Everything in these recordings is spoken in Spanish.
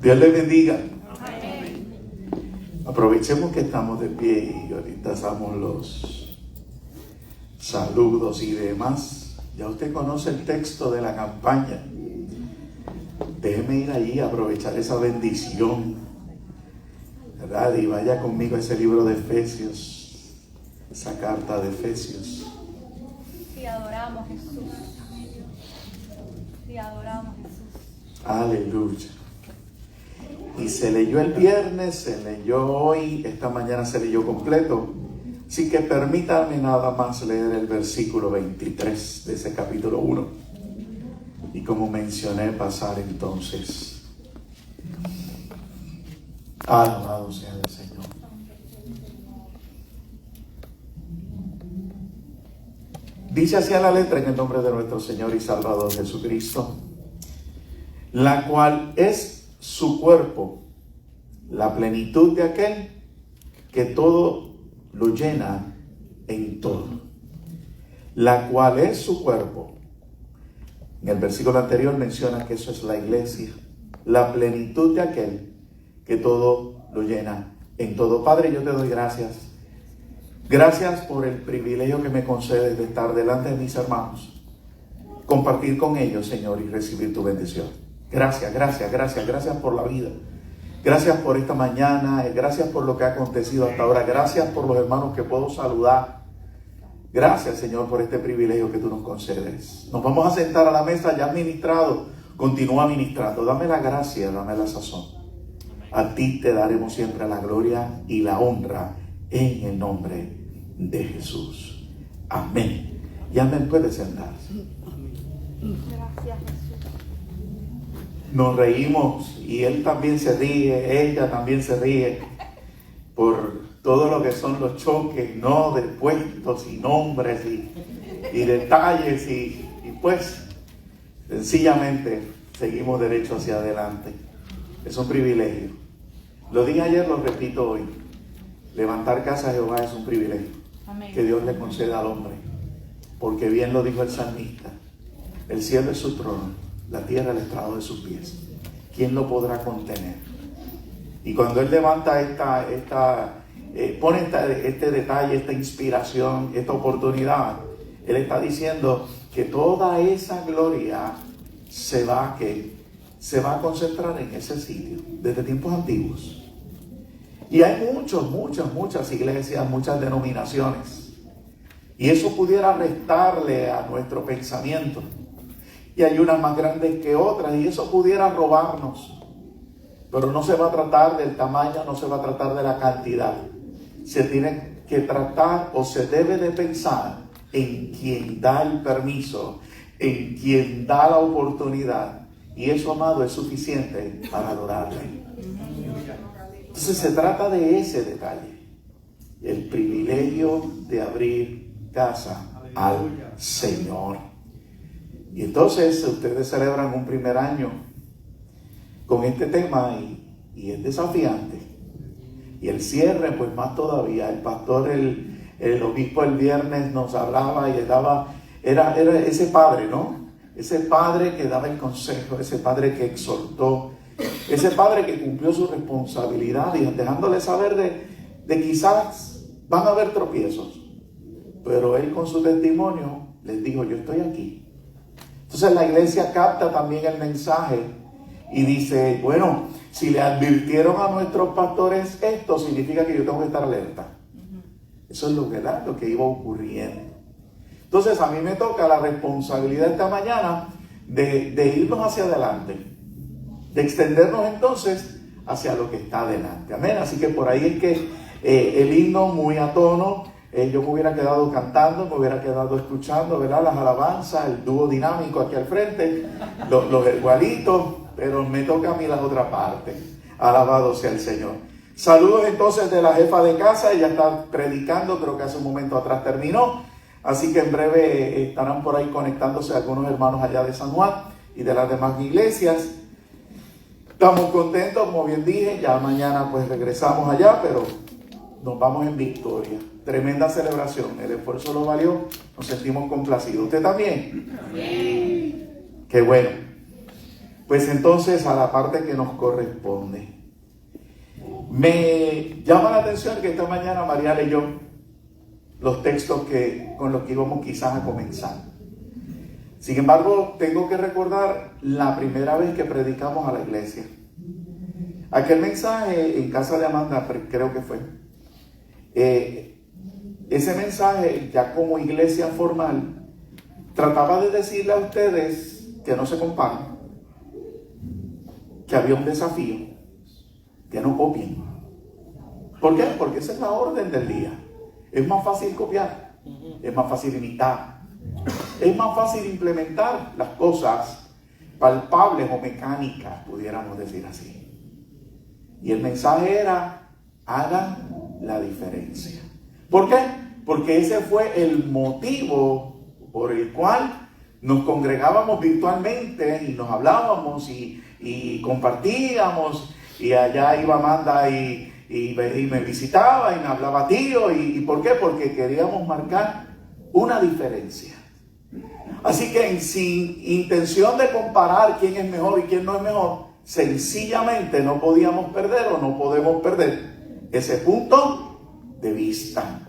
Dios les bendiga. Amén. Aprovechemos que estamos de pie y ahorita hacemos los saludos y demás. Ya usted conoce el texto de la campaña. Déjeme ir allí a aprovechar esa bendición, ¿verdad? Y vaya conmigo a ese libro de Efesios, esa carta de Efesios. Te adoramos, Jesús. Te adoramos, Jesús. Aleluya. Y se leyó el viernes, se leyó hoy, esta mañana se leyó completo. Así que permítanme nada más leer el versículo 23 de ese capítulo 1. Y como mencioné, pasar entonces. Alabado sea el Señor. Dice así a la letra en el nombre de nuestro Señor y Salvador Jesucristo, la cual es su cuerpo, la plenitud de aquel que todo lo llena en todo. La cual es su cuerpo. En el versículo anterior menciona que eso es la iglesia, la plenitud de aquel que todo lo llena en todo. Padre, yo te doy gracias. Gracias por el privilegio que me concedes de estar delante de mis hermanos, compartir con ellos, Señor, y recibir tu bendición. Gracias por la vida. Gracias por esta mañana, gracias por lo que ha acontecido hasta ahora. Gracias por los hermanos que puedo saludar. Gracias, Señor, por este privilegio que tú nos concedes. Nos vamos a sentar a la mesa ya ministrado. Continúa ministrando. Dame la gracia, dame la sazón. A ti te daremos siempre la gloria y la honra en el nombre de Jesús. Amén. Y amén. Puede sentarse. Gracias, Jesús. Nos reímos y él también se ríe, ella también se ríe por todo lo que son los choques, ¿no? De puestos y nombres y detalles y pues sencillamente seguimos derecho hacia adelante. Es un privilegio. Lo dije ayer, lo repito hoy. Levantar casa a Jehová es un privilegio. Amén. Que Dios le conceda al hombre. Porque bien lo dijo el salmista. El cielo es su trono, la tierra el estrado de sus pies. ¿Quién lo podrá contener? Y cuando él levanta pone este detalle, esta inspiración, esta oportunidad, él está diciendo que toda esa gloria se va a concentrar en ese sitio desde tiempos antiguos. Y hay muchas iglesias, muchas denominaciones. Y eso pudiera restarle a nuestro pensamiento. Y hay unas más grandes que otras y eso pudiera robarnos. Pero no se va a tratar del tamaño, no se va a tratar de la cantidad. Se tiene que tratar o se debe de pensar en quien da el permiso, en quien da la oportunidad. Y eso, amado, es suficiente para adorarle. Entonces se trata de ese detalle. El privilegio de abrir casa al Señor. Y entonces ustedes celebran un primer año con este tema y es desafiante. Y el cierre, pues más todavía. El pastor, el obispo el viernes nos hablaba y era ese padre, ¿no? Ese padre que daba el consejo, ese padre que exhortó, ese padre que cumplió su responsabilidad y dejándole saber de quizás van a haber tropiezos. Pero él con su testimonio les dijo, yo estoy aquí. Entonces la iglesia capta también el mensaje y dice, bueno, si le advirtieron a nuestros pastores esto, significa que yo tengo que estar alerta. Eso es lo que iba ocurriendo. Entonces a mí me toca la responsabilidad esta mañana de irnos hacia adelante, de extendernos entonces hacia lo que está adelante. Amén. Así que por ahí es que el himno muy a tono. Yo me hubiera quedado cantando, me hubiera quedado escuchando, ¿verdad? Las alabanzas, el dúo dinámico aquí al frente, los igualitos, pero me toca a mí la otra parte. Alabado sea el Señor. Saludos entonces de la jefa de casa, ella está predicando, creo que hace un momento atrás terminó, así que en breve estarán por ahí conectándose algunos hermanos allá de San Juan y de las demás iglesias. Estamos contentos, como bien dije, ya mañana pues regresamos allá, pero nos vamos en victoria. Tremenda celebración, el esfuerzo lo valió, nos sentimos complacidos. ¿Usted también? Amén. Qué bueno. pues entonces a la parte que nos corresponde. Me llama la atención que esta mañana María leyó los textos con los que íbamos quizás a comenzar. Sin embargo, tengo que recordar la primera vez que predicamos a la iglesia. Aquel mensaje en casa de Amanda, creo que fue. Ese mensaje, ya como iglesia formal, trataba de decirle a ustedes que no se comparen, que había un desafío, que no copien. ¿Por qué? Porque esa es la orden del día. Es más fácil copiar, es más fácil imitar, es más fácil implementar las cosas palpables o mecánicas, pudiéramos decir así. Y el mensaje era: hagan la diferencia. ¿Por qué? Porque ese fue el motivo por el cual nos congregábamos virtualmente y nos hablábamos y compartíamos, y allá iba Amanda y me visitaba y me hablaba tío. ¿Y por qué? Porque queríamos marcar una diferencia. Así que sin intención de comparar quién es mejor y quién no es mejor, sencillamente no podíamos perder o no podemos perder ese punto de vista.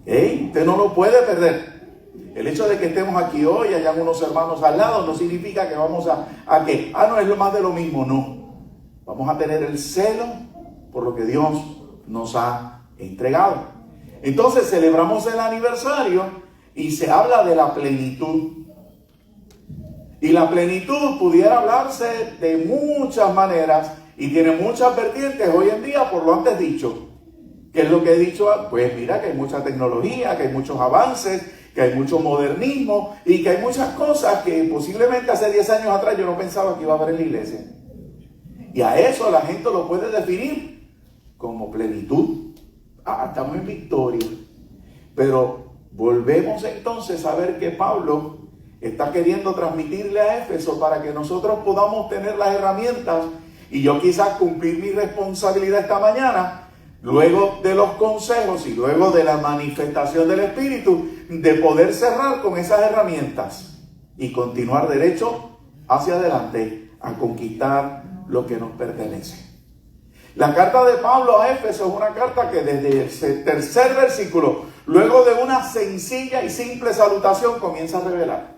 Usted no lo puede perder. El hecho de que estemos aquí hoy y hayan unos hermanos al lado no significa que vamos a ¿qué? No, es lo más de lo mismo, no. Vamos a tener el celo por lo que Dios nos ha entregado. Entonces celebramos el aniversario y se habla de la plenitud. Y la plenitud pudiera hablarse de muchas maneras y tiene muchas vertientes hoy en día por lo antes dicho. ¿Qué es lo que he dicho? Pues mira que hay mucha tecnología, que hay muchos avances, que hay mucho modernismo y que hay muchas cosas que posiblemente hace 10 años atrás yo no pensaba que iba a haber en la iglesia. Y a eso la gente lo puede definir como plenitud. Estamos en victoria. Pero volvemos entonces a ver que Pablo está queriendo transmitirle a Éfeso para que nosotros podamos tener las herramientas y yo quizás cumplir mi responsabilidad esta mañana, luego de los consejos y luego de la manifestación del Espíritu, de poder cerrar con esas herramientas y continuar derecho hacia adelante a conquistar lo que nos pertenece. La carta de Pablo a Éfeso es una carta que desde el tercer versículo, luego de una sencilla y simple salutación, comienza a revelar.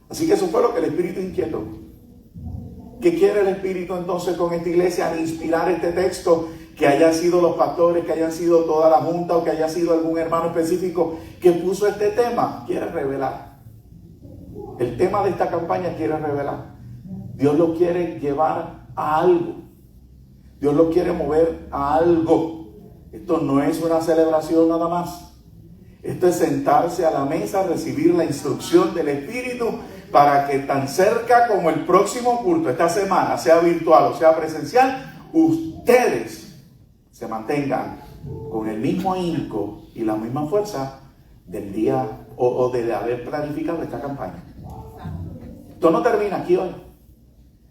Así que eso fue lo que el Espíritu inquietó. ¿Qué quiere el Espíritu entonces con esta iglesia? Al inspirar este texto, que hayan sido los pastores, que hayan sido toda la junta o que haya sido algún hermano específico que puso este tema, quiere revelar. El tema de esta campaña quiere revelar. Dios lo quiere llevar a algo. Dios lo quiere mover a algo. Esto no es una celebración nada más. Esto es sentarse a la mesa, recibir la instrucción del Espíritu para que tan cerca como el próximo culto, esta semana, sea virtual o sea presencial, ustedes se mantengan con el mismo ahínco y la misma fuerza del día o de haber planificado esta campaña. Esto no termina aquí hoy.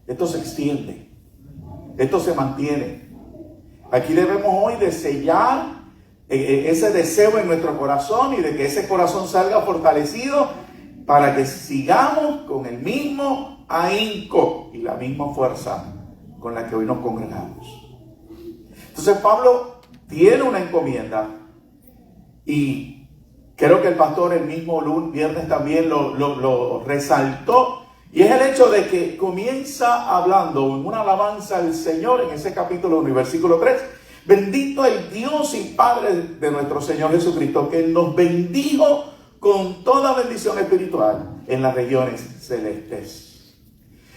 Esto se extiende. Esto se mantiene. Aquí debemos hoy de sellar ese deseo en nuestro corazón y de que ese corazón salga fortalecido para que sigamos con el mismo ahínco y la misma fuerza con la que hoy nos congregamos. Entonces Pablo tiene una encomienda y creo que el pastor el mismo viernes también lo resaltó, y es el hecho de que comienza hablando en una alabanza al Señor en ese capítulo 1 y versículo 3. Bendito el Dios y Padre de nuestro Señor Jesucristo, que nos bendijo con toda bendición espiritual en las regiones celestes.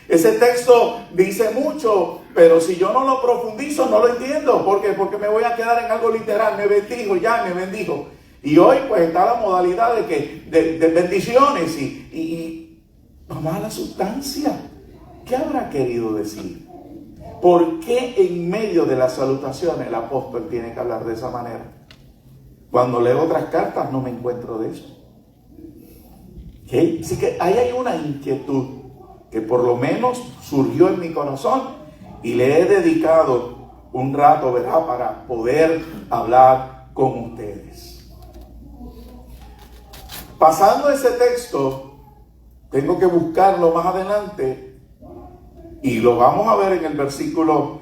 Ese texto dice mucho, pero si yo no lo profundizo no lo entiendo. ¿Por qué? Porque me voy a quedar en algo literal. Me bendijo, ya me bendijo. Y hoy pues está la modalidad de bendiciones y vamos a la sustancia. ¿Qué habrá querido decir? ¿Por qué en medio de la salutación el apóstol tiene que hablar de esa manera? Cuando leo otras cartas no me encuentro de eso. ¿Okay? Así que ahí hay una inquietud que por lo menos surgió en mi corazón y le he dedicado un rato, ¿verdad?, para poder hablar con ustedes. Pasando ese texto, tengo que buscarlo más adelante Y lo vamos a ver en el versículo,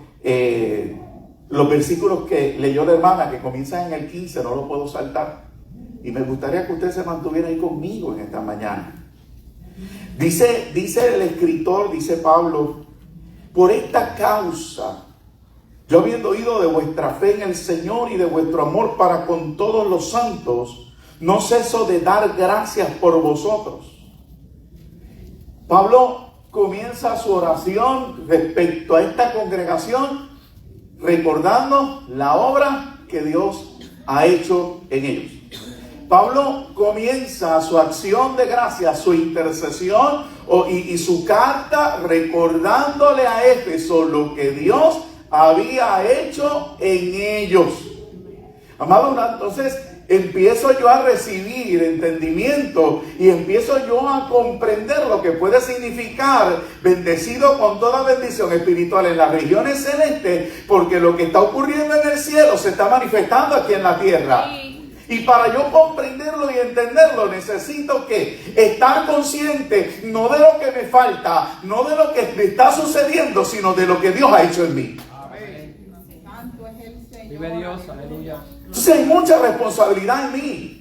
los versículos que leyó la hermana, que comienzan en el 15, no lo puedo saltar. Y me gustaría que usted se mantuviera ahí conmigo en esta mañana. Dice el escritor, dice Pablo: por esta causa, yo habiendo oído de vuestra fe en el Señor y de vuestro amor para con todos los santos, no ceso de dar gracias por vosotros. Pablo comienza su oración respecto a esta congregación recordando la obra que Dios ha hecho en ellos. Pablo comienza su acción de gracias, su intercesión y su carta recordándole a Éfeso lo que Dios había hecho en ellos. Amado, entonces empiezo yo a recibir entendimiento y empiezo yo a comprender lo que puede significar bendecido con toda bendición espiritual en las regiones celestes, porque lo que está ocurriendo en el cielo se está manifestando aquí en la tierra. Y para yo comprenderlo y entenderlo, necesito que estar consciente no de lo que me falta, no de lo que me está sucediendo, sino de lo que Dios ha hecho en mí. Santo es el Señor. Vive Dios, aleluya. Entonces hay mucha responsabilidad en mí.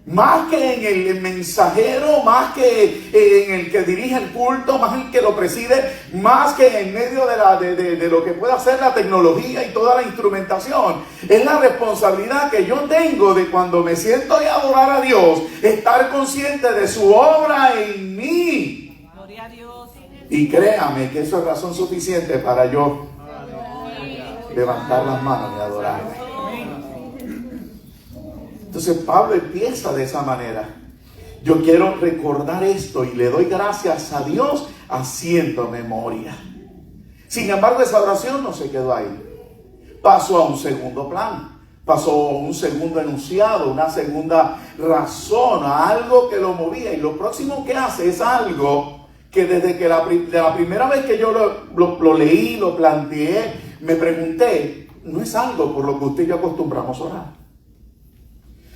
Más que en el mensajero, más que en el que dirige el culto, más en el que lo preside, más que en medio de lo que pueda hacer la tecnología y toda la instrumentación. Es la responsabilidad que yo tengo de cuando me siento a adorar a Dios, estar consciente de su obra en mí. Gloria a Dios. Y créame que eso es razón suficiente para yo levantar las manos y adorarme. Entonces Pablo empieza de esa manera. Yo quiero recordar esto y le doy gracias a Dios haciendo memoria. Sin embargo, esa oración no se quedó ahí. Pasó a un segundo plano. Pasó a un segundo enunciado, una segunda razón, a algo que lo movía. Y lo próximo que hace es algo que desde que de la primera vez que yo lo leí, lo planteé, me pregunté, no es algo por lo que usted y yo acostumbramos a orar.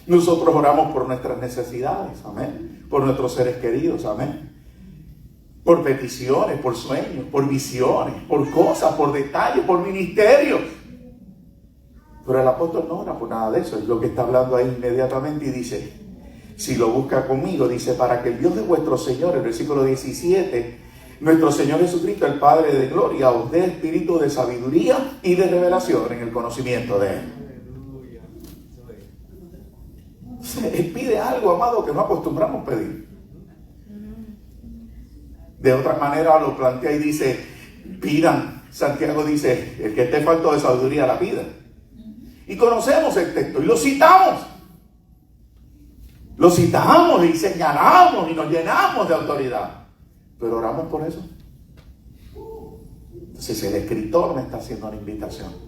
Nosotros oramos por nuestras necesidades, amén. Por nuestros seres queridos, amén. Por peticiones, por sueños, por visiones, por cosas, por detalles, por ministerios. Pero el apóstol no ora por nada de eso. Es lo que está hablando ahí inmediatamente y dice, si lo busca conmigo, dice, para que el Dios de vuestro Señor, el versículo 17, nuestro Señor Jesucristo, el Padre de gloria, os dé espíritu de sabiduría y de revelación en el conocimiento de Él. Él pide algo, amado, que no acostumbramos pedir. De otra manera lo plantea y dice, pidan. Santiago dice, el que esté falto de sabiduría la pida. Y conocemos el texto y lo citamos. Lo citamos y señalamos y nos llenamos de autoridad. Pero oramos por eso. Entonces el escritor me está haciendo una invitación.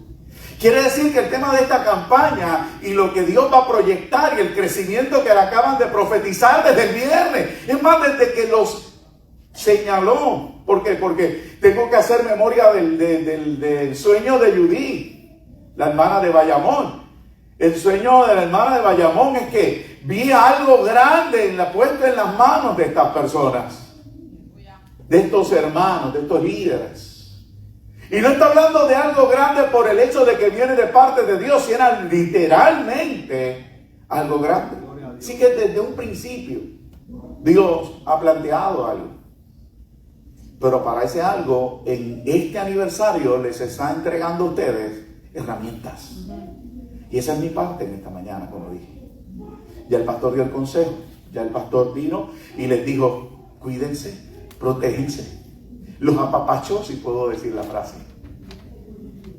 Quiere decir que el tema de esta campaña y lo que Dios va a proyectar y el crecimiento que le acaban de profetizar desde el viernes, es más, desde que los señaló. ¿Por qué? Porque tengo que hacer memoria del sueño de Judith, la hermana de Bayamón. El sueño de la hermana de Bayamón es que vi algo grande puesto en las manos de estas personas, de estos hermanos, de estos líderes. Y no está hablando de algo grande por el hecho de que viene de parte de Dios, sino era literalmente algo grande. Así que desde un principio Dios ha planteado algo. Pero para ese algo, en este aniversario les está entregando a ustedes herramientas. Y esa es mi parte en esta mañana, como dije. Ya el pastor dio el consejo, ya el pastor vino y les dijo, cuídense, protéjense. Los apapachó, si puedo decir la frase.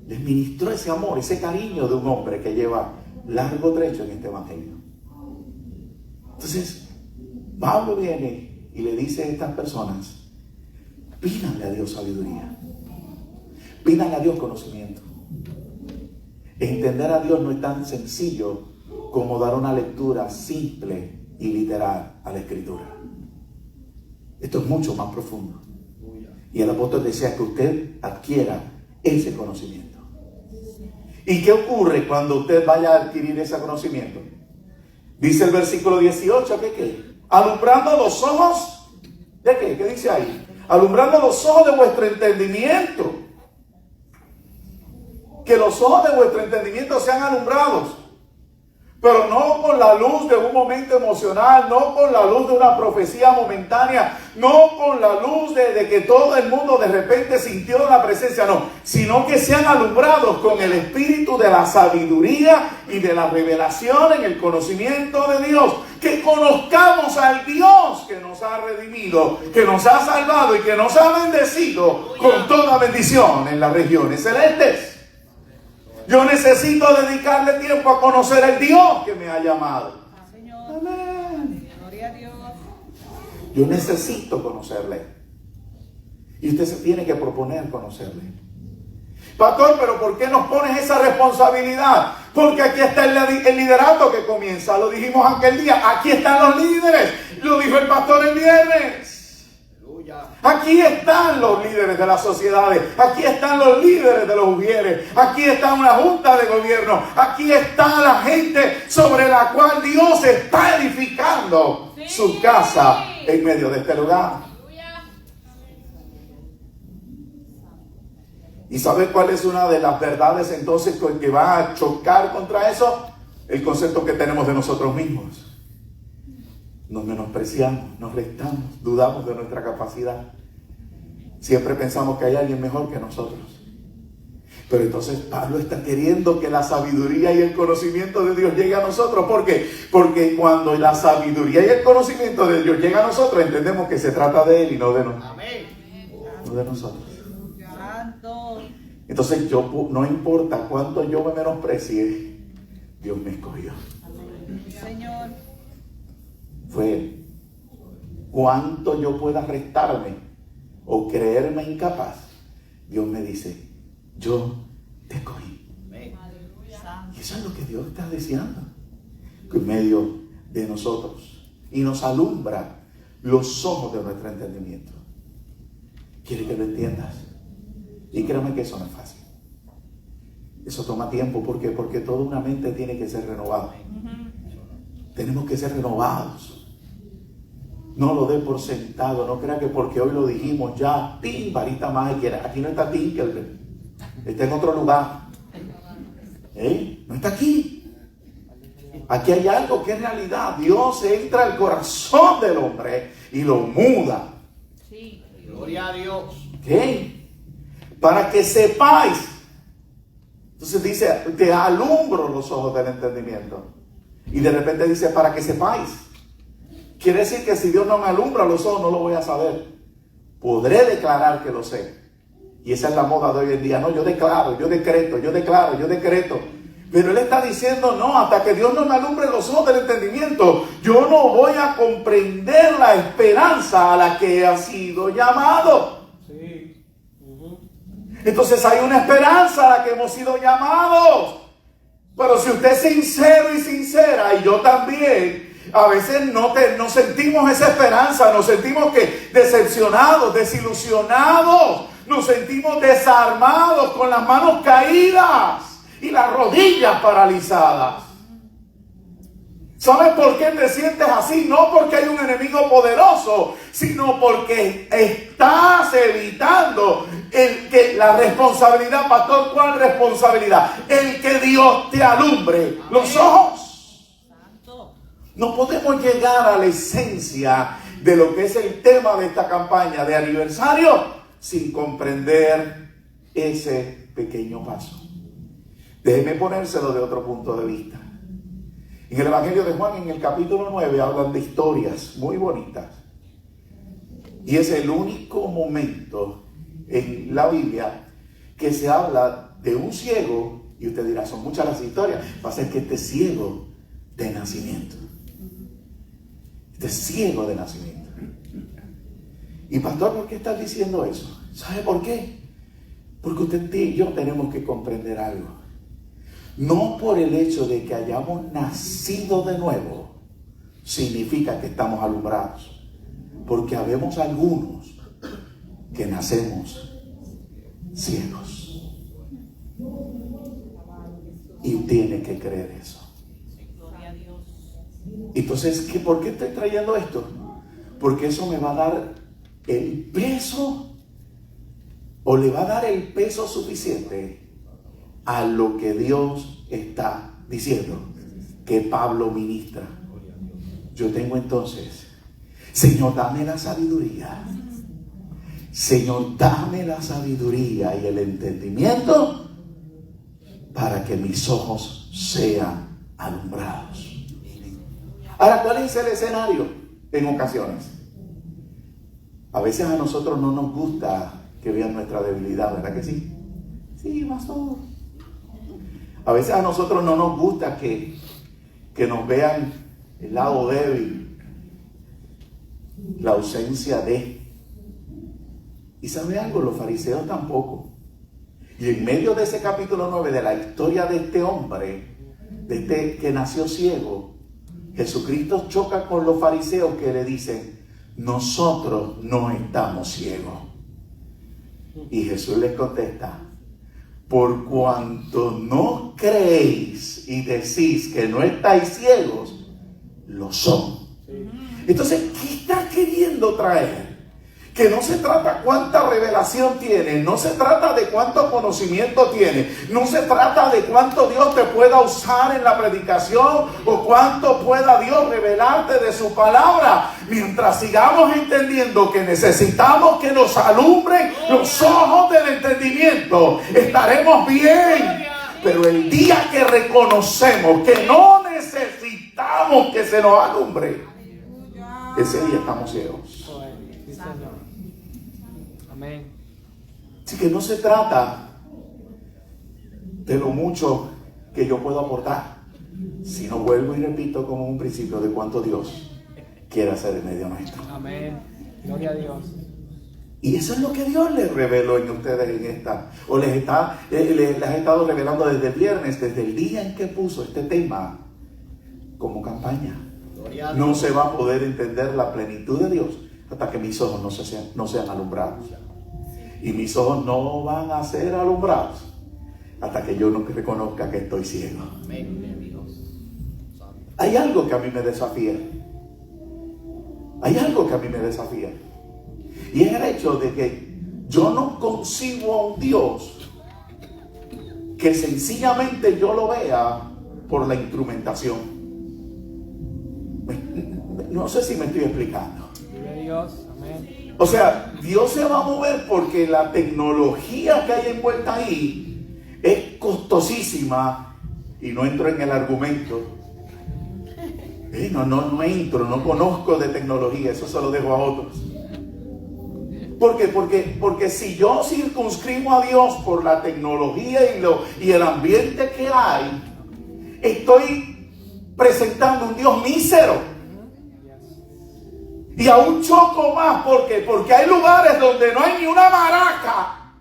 Les ministró ese amor, ese cariño de un hombre que lleva largo trecho en este evangelio. Entonces, Pablo viene y le dice a estas personas, pídanle a Dios sabiduría. Pídanle a Dios conocimiento. Entender a Dios no es tan sencillo como dar una lectura simple y literal a la Escritura. Esto es mucho más profundo. Y el apóstol desea que usted adquiera ese conocimiento. ¿Y qué ocurre cuando usted vaya a adquirir ese conocimiento? Dice el versículo 18, ¿qué? Alumbrando los ojos, ¿de qué? ¿Qué dice ahí? alumbrando los ojos de vuestro entendimiento. Que los ojos de vuestro entendimiento sean alumbrados, pero no con la luz de un momento emocional, no con la luz de una profecía momentánea, no con la luz de que todo el mundo de repente sintió la presencia, no, sino que sean alumbrados con el espíritu de la sabiduría y de la revelación en el conocimiento de Dios, que conozcamos al Dios que nos ha redimido, que nos ha salvado y que nos ha bendecido con toda bendición en las regiones celestes. Yo necesito dedicarle tiempo a conocer al Dios que me ha llamado. Señor. Amén. Gloria a Dios. Yo necesito conocerle. Y usted se tiene que proponer conocerle. Pastor, pero ¿por qué nos pones esa responsabilidad? Porque aquí está el liderato que comienza. Lo dijimos aquel día. Aquí están los líderes. Lo dijo el pastor el viernes. Aquí están los líderes de las sociedades, aquí están los líderes de los ujieres, aquí está una junta de gobierno, aquí está la gente sobre la cual Dios está edificando su casa en medio de este lugar. ¿Y sabe cuál es una de las verdades entonces que va a chocar contra eso? El concepto que tenemos de nosotros mismos. Nos menospreciamos, nos restamos, dudamos de nuestra capacidad. Siempre pensamos que hay alguien mejor que nosotros. Pero entonces Pablo está queriendo que la sabiduría y el conocimiento de Dios llegue a nosotros. ¿Por qué? Porque cuando la sabiduría y el conocimiento de Dios llega a nosotros, entendemos que se trata de Él y no de nosotros. No de nosotros. Entonces no importa cuánto yo me menosprecie, Dios me escogió. Señor. Fue Él. Cuánto yo pueda restarme o creerme incapaz, Dios me dice, yo te escogí. Y eso es lo que Dios está deseando en medio de nosotros, y nos alumbra los ojos de nuestro entendimiento. Quiere que lo entiendas, y créame que eso no es fácil. Eso toma tiempo. ¿Por qué? Porque toda una mente tiene que ser renovada. Tenemos que ser renovados. No lo dé por sentado. No crea que porque hoy lo dijimos ya, ¡pim! Varita mágica. Aquí no está Tinkerbell. Está en otro lugar. No está aquí. Aquí hay algo que es realidad. Dios entra al corazón del hombre y lo muda. Sí. Gloria a Dios. Para que sepáis. Entonces dice, te alumbro los ojos del entendimiento. Y de repente dice, para que sepáis. Quiere decir que si Dios no me alumbra los ojos, no lo voy a saber. Podré declarar que lo sé. Y esa es la moda de hoy en día. No, yo declaro, yo decreto, yo declaro, yo decreto. Pero Él está diciendo, no, hasta que Dios no me alumbre los ojos del entendimiento, yo no voy a comprender la esperanza a la que he sido llamado. Sí. Entonces hay una esperanza a la que hemos sido llamados. Pero si usted es sincero y sincera, y yo también, a veces no sentimos esa esperanza, nos sentimos decepcionados, desilusionados, nos sentimos desarmados, con las manos caídas y las rodillas paralizadas. ¿Sabes por qué te sientes así? No porque hay un enemigo poderoso, sino porque estás evitando que la responsabilidad. Pastor, ¿cuál responsabilidad? El que Dios te alumbre los ojos. No podemos llegar a la esencia de lo que es el tema de esta campaña de aniversario sin comprender ese pequeño paso. Déjeme ponérselo de otro punto de vista. En el Evangelio de Juan, en el capítulo 9, hablan de historias muy bonitas. Y es el único momento en la Biblia que se habla de un ciego. Y usted dirá, son muchas las historias. Va a ser que este es ciego de nacimiento. Este es ciego de nacimiento. Y pastor, ¿por qué estás diciendo eso? ¿Sabe por qué? Porque usted y yo tenemos que comprender algo. No por el hecho de que hayamos nacido de nuevo significa que estamos alumbrados. Porque habemos algunos que nacemos ciegos. Y tiene que creer eso. Entonces, ¿por qué estoy trayendo esto? Porque eso me va a dar el peso, o le va a dar el peso suficiente a lo que Dios está diciendo, que Pablo ministra. Yo tengo entonces, Señor, dame la sabiduría. Señor, dame la sabiduría y el entendimiento para que mis ojos sean alumbrados. Ahora, ¿cuál es el escenario en ocasiones? A veces a nosotros no nos gusta que vean nuestra debilidad, ¿verdad que sí? Sí, pastor. A veces a nosotros no nos gusta que nos vean el lado débil, la ausencia de. Y ¿sabe algo? Los fariseos tampoco. Y en medio de ese capítulo 9 de la historia de este hombre, de este que nació ciego, Jesucristo choca con los fariseos que le dicen: nosotros no estamos ciegos. Y Jesús les contesta: por cuanto no creéis y decís que no estáis ciegos, lo son. Entonces, ¿qué está queriendo traer? Que no se trata cuánta revelación tiene, no se trata de cuánto conocimiento tiene, no se trata de cuánto Dios te pueda usar en la predicación o cuánto pueda Dios revelarte de su palabra. Mientras sigamos entendiendo que necesitamos que nos alumbren los ojos del entendimiento, estaremos bien. Pero el día que reconocemos que no necesitamos que se nos alumbre, ese día estamos ciegos. Amén. Así que no se trata de lo mucho que yo puedo aportar, sino, vuelvo y repito como un principio, de cuánto Dios quiere hacer en medio nuestro. Amén. Gloria a Dios. Y eso es lo que Dios les reveló en ustedes en esta, o les ha estado revelando desde el viernes, desde el día en que puso este tema como campaña. No se va a poder entender la plenitud de Dios hasta que mis ojos no sean alumbrados. Y mis ojos no van a ser alumbrados hasta que yo no reconozca que estoy ciego. Hay algo que a mí me desafía. Hay algo que a mí me desafía. Y es el hecho de que yo no concibo a un Dios que sencillamente yo lo vea por la instrumentación. No sé si me estoy explicando. Gloria a Dios. Amén. O sea, Dios se va a mover porque la tecnología que hay envuelta ahí es costosísima. Y no entro en el argumento. No entro, no conozco de tecnología, eso se lo dejo a otros. ¿Por qué? Porque si yo circunscribo a Dios por la tecnología y el ambiente que hay, estoy presentando un Dios mísero. Y aún choco más, porque hay lugares donde no hay ni una maraca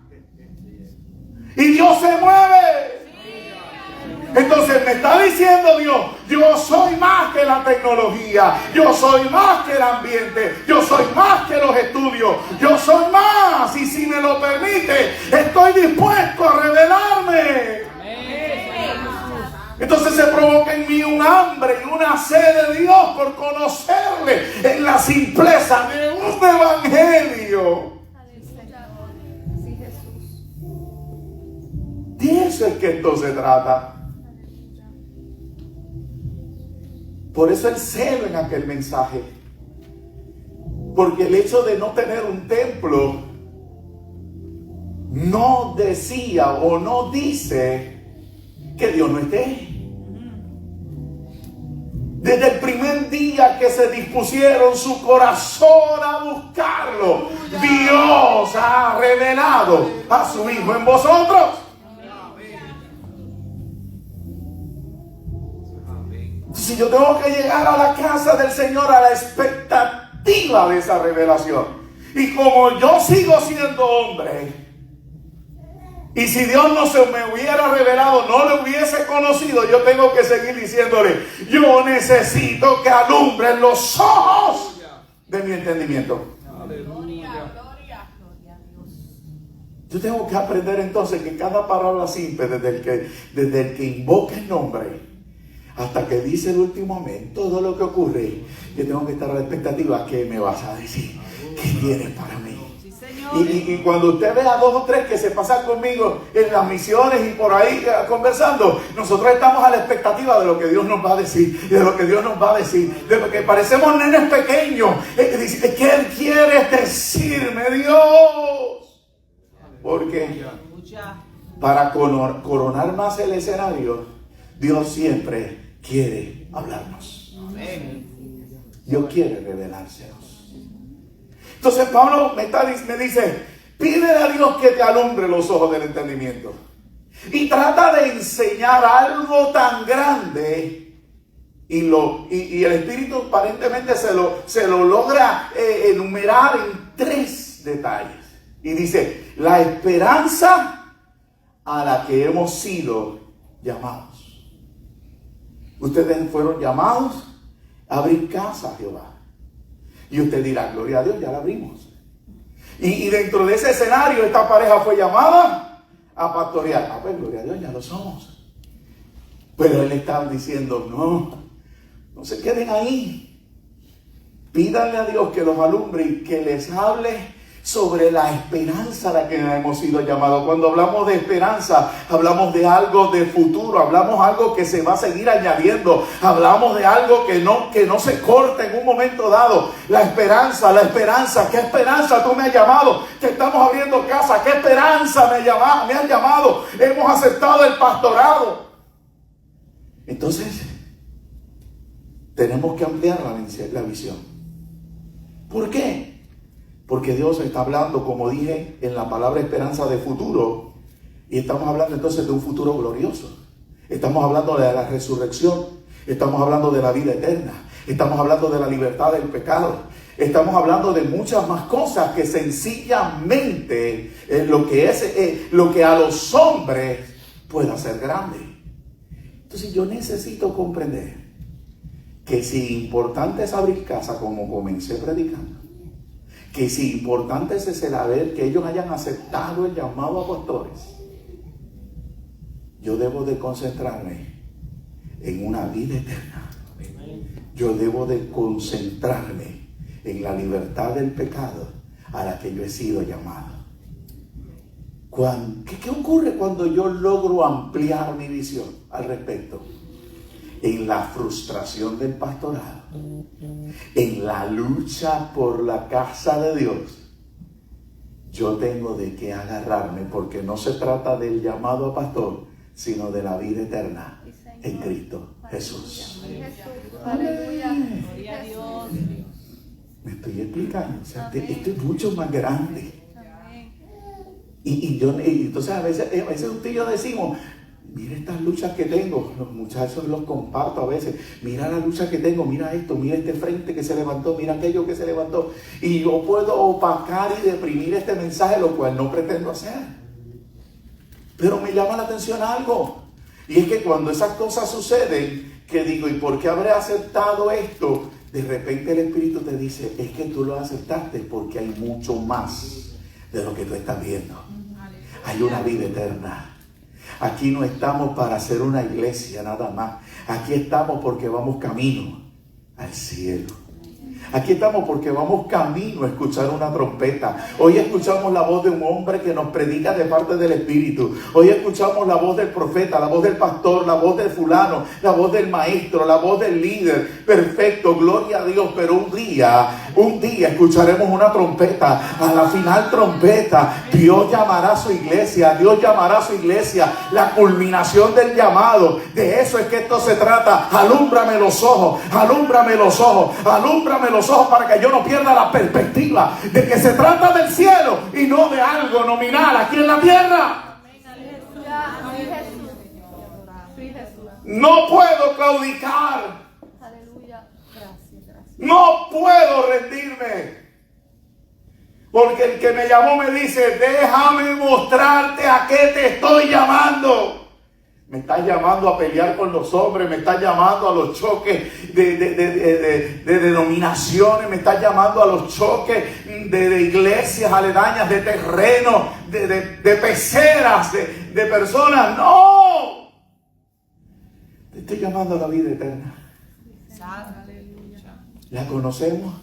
y Dios se mueve. Entonces me está diciendo Dios: yo soy más que la tecnología, yo soy más que el ambiente, yo soy más que los estudios, yo soy más, y si me lo permite, estoy dispuesto a revelarme. Entonces se provoca en mí un hambre y una sed de Dios por conocerle en la simpleza de un evangelio. Sí, Jesús. De eso es que esto se trata. Por eso el celo en aquel mensaje. Porque el hecho de no tener un templo no decía o no dice que Dios no esté. Desde el primer día que se dispusieron su corazón a buscarlo, Dios ha revelado a su Hijo en vosotros. Si yo tengo que llegar a la casa del Señor a la expectativa de esa revelación, y como yo sigo siendo hombre, y si Dios no se me hubiera revelado, no le hubiese conocido, yo tengo que seguir diciéndole: yo necesito que alumbren los ojos de mi entendimiento. Yo tengo que aprender entonces que cada palabra simple, desde el que invoca el nombre hasta que dice el último amén, todo lo que ocurre, yo tengo que estar a la expectativa: ¿qué me vas a decir? que tienes para mí. Sí, Señor. Y cuando usted ve a 2 o 3 que se pasan conmigo en las misiones y por ahí conversando, nosotros estamos a la expectativa de lo que Dios nos va a decir, de lo que Dios nos va a decir, de lo que parecemos nenes pequeños. ¿Qué Él quiere decirme, Dios? Porque para coronar más el escenario, Dios siempre quiere hablarnos. Dios quiere revelársenos. Entonces Pablo me dice, pídele a Dios que te alumbre los ojos del entendimiento. Y trata de enseñar algo tan grande. Y el Espíritu aparentemente se lo logra enumerar en 3 detalles. Y dice, la esperanza a la que hemos sido llamados. Ustedes fueron llamados a abrir casa a Jehová. Y usted dirá, gloria a Dios, ya la abrimos. Y dentro de ese escenario, esta pareja fue llamada a pastorear. Pues gloria a Dios, ya lo somos. Pero él está diciendo, no se queden ahí. Pídanle a Dios que los alumbre y que les hable sobre la esperanza a la que hemos sido llamados. Cuando hablamos de esperanza, hablamos de algo de futuro, hablamos de algo que se va a seguir añadiendo, hablamos de algo que no se corta en un momento dado. La esperanza, ¿qué esperanza tú me has llamado? Que estamos abriendo casa, ¿qué esperanza me han llamado? Hemos aceptado el pastorado. Entonces, tenemos que ampliar la visión. ¿Por qué? Porque Dios está hablando, como dije, en la palabra esperanza de futuro. Y estamos hablando entonces de un futuro glorioso. Estamos hablando de la resurrección. Estamos hablando de la vida eterna. Estamos hablando de la libertad del pecado. Estamos hablando de muchas más cosas que sencillamente lo que a los hombres puede hacer grande. Entonces yo necesito comprender que si importante es abrir casa, como comencé predicando, que si importante es saber que ellos hayan aceptado el llamado a pastores, yo debo de concentrarme en una vida eterna. Yo debo de concentrarme en la libertad del pecado a la que yo he sido llamado. ¿Qué ocurre cuando yo logro ampliar mi visión al respecto? En la frustración del pastorado, en la lucha por la casa de Dios, yo tengo de qué agarrarme, porque no se trata del llamado a pastor, sino de la vida eterna en Cristo Jesús. Aleluya. Gloria a Dios. Me estoy explicando, o sea, esto es mucho más grande. Amén. Y entonces a veces usted y yo decimos, mira estas luchas que tengo. Los muchachos los comparto a veces. Mira la lucha que tengo, mira esto, mira este frente que se levantó, mira aquello que se levantó. Y yo puedo opacar y deprimir este mensaje, lo cual no pretendo hacer. Pero me llama la atención algo. Y es que cuando esas cosas suceden, que digo, ¿y por qué habré aceptado esto? De repente el Espíritu te dice, es que tú lo aceptaste porque hay mucho más de lo que tú estás viendo. Hay una vida eterna. Aquí no estamos para hacer una iglesia nada más. Aquí estamos porque vamos camino al cielo. Aquí estamos porque vamos camino a escuchar una trompeta. Hoy escuchamos la voz de un hombre que nos predica de parte del Espíritu. Hoy escuchamos la voz del profeta, la voz del pastor, la voz del fulano, la voz del maestro, la voz del líder. Perfecto, gloria a Dios. Pero un día escucharemos una trompeta. A la final trompeta, Dios llamará a su iglesia. Dios llamará a su iglesia. La culminación del llamado. De eso es que esto se trata. Alúmbrame los ojos, alúmbrame los ojos, alúmbrame los ojos para que yo no pierda la perspectiva de que se trata del cielo y no de algo nominal aquí en la tierra. Amén. Aleluya. Sí, Jesús. Sí, Jesús. No puedo claudicar. Aleluya. Gracias. No puedo rendirme. Porque el que me llamó me dice, déjame mostrarte a qué te estoy llamando. Me estás llamando a pelear con los hombres, me estás llamando a los choques de denominaciones, me estás llamando a los choques de iglesias aledañas, de terrenos, de peceras, de personas. ¡No! Te estoy llamando a la vida eterna. ¿La conocemos?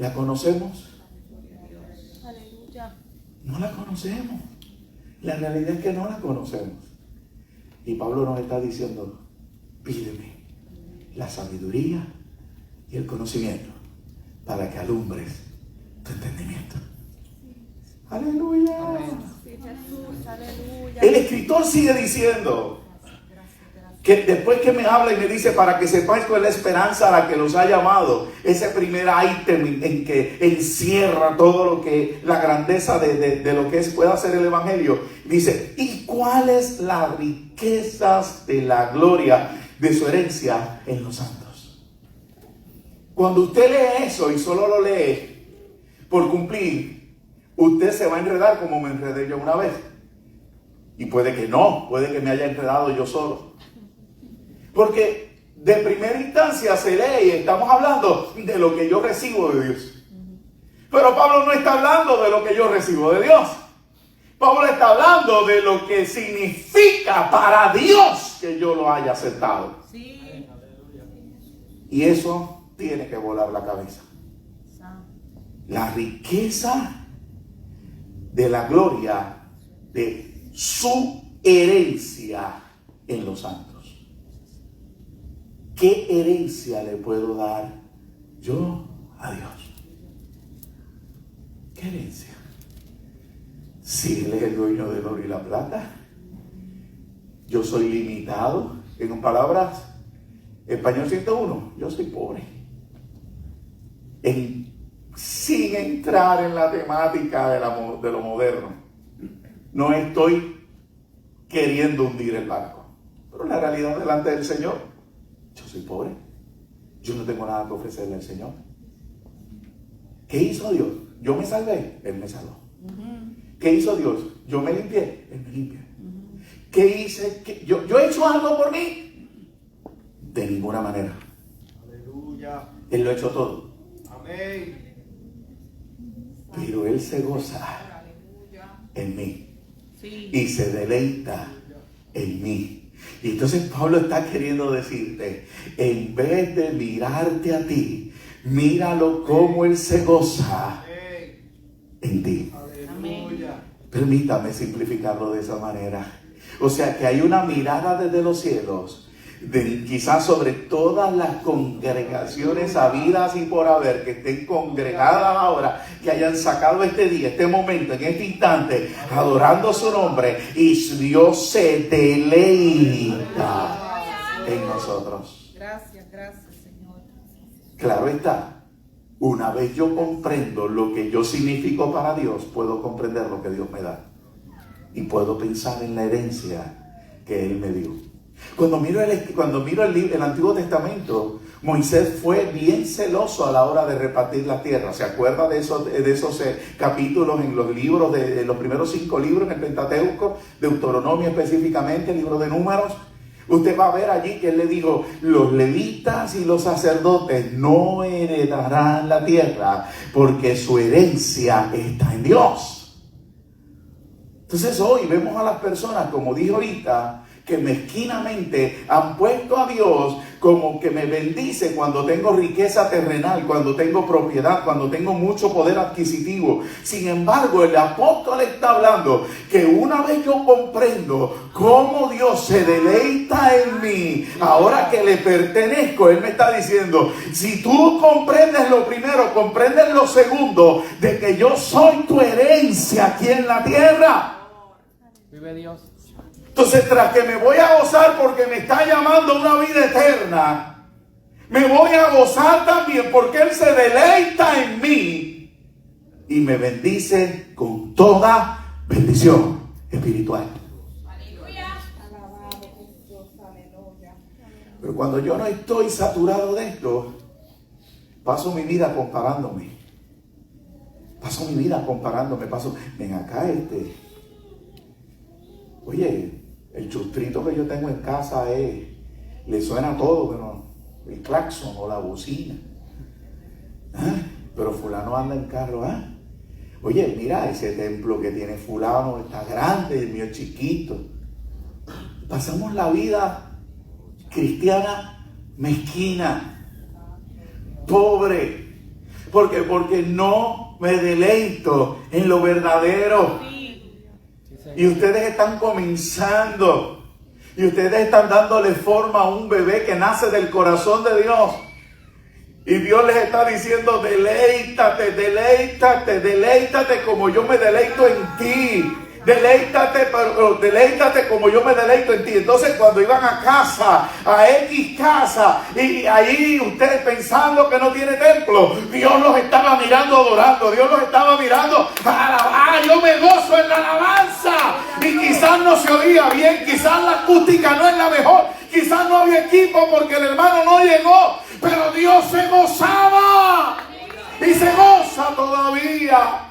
¿La conocemos? Aleluya. No la conocemos. La realidad es que no la conocemos. Y Pablo nos está diciendo, pídeme la sabiduría y el conocimiento para que alumbres tu entendimiento. Aleluya. Sí, Jesús, aleluya. El escritor sigue diciendo que después que me habla y me dice para que sepáis cuál es la esperanza a la que los ha llamado, ese primer ítem en que encierra todo lo que la grandeza de lo que puede hacer el evangelio, dice, ¿y cuáles las riquezas de la gloria de su herencia en los santos? Cuando usted lee eso y solo lo lee por cumplir, usted se va a enredar como me enredé yo una vez. Y puede que no, puede que me haya enredado yo solo. Porque de primera instancia se lee y estamos hablando de lo que yo recibo de Dios. Pero Pablo no está hablando de lo que yo recibo de Dios. Pablo está hablando de lo que significa para Dios que yo lo haya aceptado. Sí. Y eso tiene que volar la cabeza. La riqueza de la gloria de su herencia en los santos. ¿Qué herencia le puedo dar yo a Dios? ¿Qué herencia? Si Él es el dueño del oro y la plata, yo soy limitado. En palabras, Español 101, yo soy pobre. Sin entrar en la temática de lo moderno, no estoy queriendo hundir el barco, pero la realidad delante del Señor, yo soy pobre. Yo no tengo nada que ofrecerle al Señor. ¿Qué hizo Dios? Yo me salvé, Él me salvó. ¿Qué hizo Dios? Yo me limpié, Él me limpió. ¿Qué hice? ¿Yo he hecho algo por mí? De ninguna manera. Aleluya. Él lo ha hecho todo. Amén. Pero Él se goza en mí Sí. y se deleita en mí. Y entonces Pablo está queriendo decirte, en vez de mirarte a ti, míralo como Él se goza en ti. Aleluya. Permítame simplificarlo de esa manera. O sea que hay una mirada desde los cielos, quizás sobre todas las congregaciones habidas y por haber que estén congregadas ahora, que hayan sacado este día, este momento, en este instante, adorando su nombre, y Dios se deleita en nosotros. Gracias, Señor. Claro está, una vez yo comprendo lo que yo significo para Dios, puedo comprender lo que Dios me da. Y puedo pensar en la herencia que Él me dio. Cuando miro el Antiguo Testamento, Moisés fue bien celoso a la hora de repartir la tierra. ¿Se acuerda de esos capítulos en los libros, de los primeros 5 libros en el Pentateuco, Deuteronomio específicamente, el libro de Números? Usted va a ver allí que Él le dijo, los levitas y los sacerdotes no heredarán la tierra porque su herencia está en Dios. Entonces hoy vemos a las personas, como dije ahorita, que mezquinamente han puesto a Dios como que me bendice cuando tengo riqueza terrenal, cuando tengo propiedad, cuando tengo mucho poder adquisitivo. Sin embargo, el apóstol está hablando que una vez yo comprendo cómo Dios se deleita en mí, ahora que le pertenezco, Él me está diciendo, si tú comprendes lo primero, comprendes lo segundo, de que yo soy tu herencia aquí en la tierra. Vive Dios. Entonces, tras que me voy a gozar porque me está llamando a una vida eterna, me voy a gozar también porque Él se deleita en mí y me bendice con toda bendición espiritual. Pero cuando yo no estoy saturado de esto, paso mi vida comparándome. Ven acá oye, el chustrito que yo tengo en casa le suena todo, pero el claxon o la bocina. Pero fulano anda en carro. Oye, mira, ese templo que tiene fulano está grande, el mío es chiquito. Pasamos la vida cristiana mezquina, pobre, Porque no me deleito en lo verdadero. Y ustedes están comenzando. Y ustedes están dándole forma a un bebé que nace del corazón de Dios. Y Dios les está diciendo, deleítate, deleítate, deleítate como yo me deleito en ti. Deleítate, pero deleítate como yo me deleito en ti. Entonces cuando iban a casa, a X casa, y ahí ustedes pensando que no tiene templo, Dios los estaba mirando adorando, Dios los estaba mirando alabar. Yo me gozo en la alabanza. Y quizás no se oía bien, quizás la acústica no es la mejor, quizás no había equipo porque el hermano no llegó, pero Dios se gozaba y se goza todavía.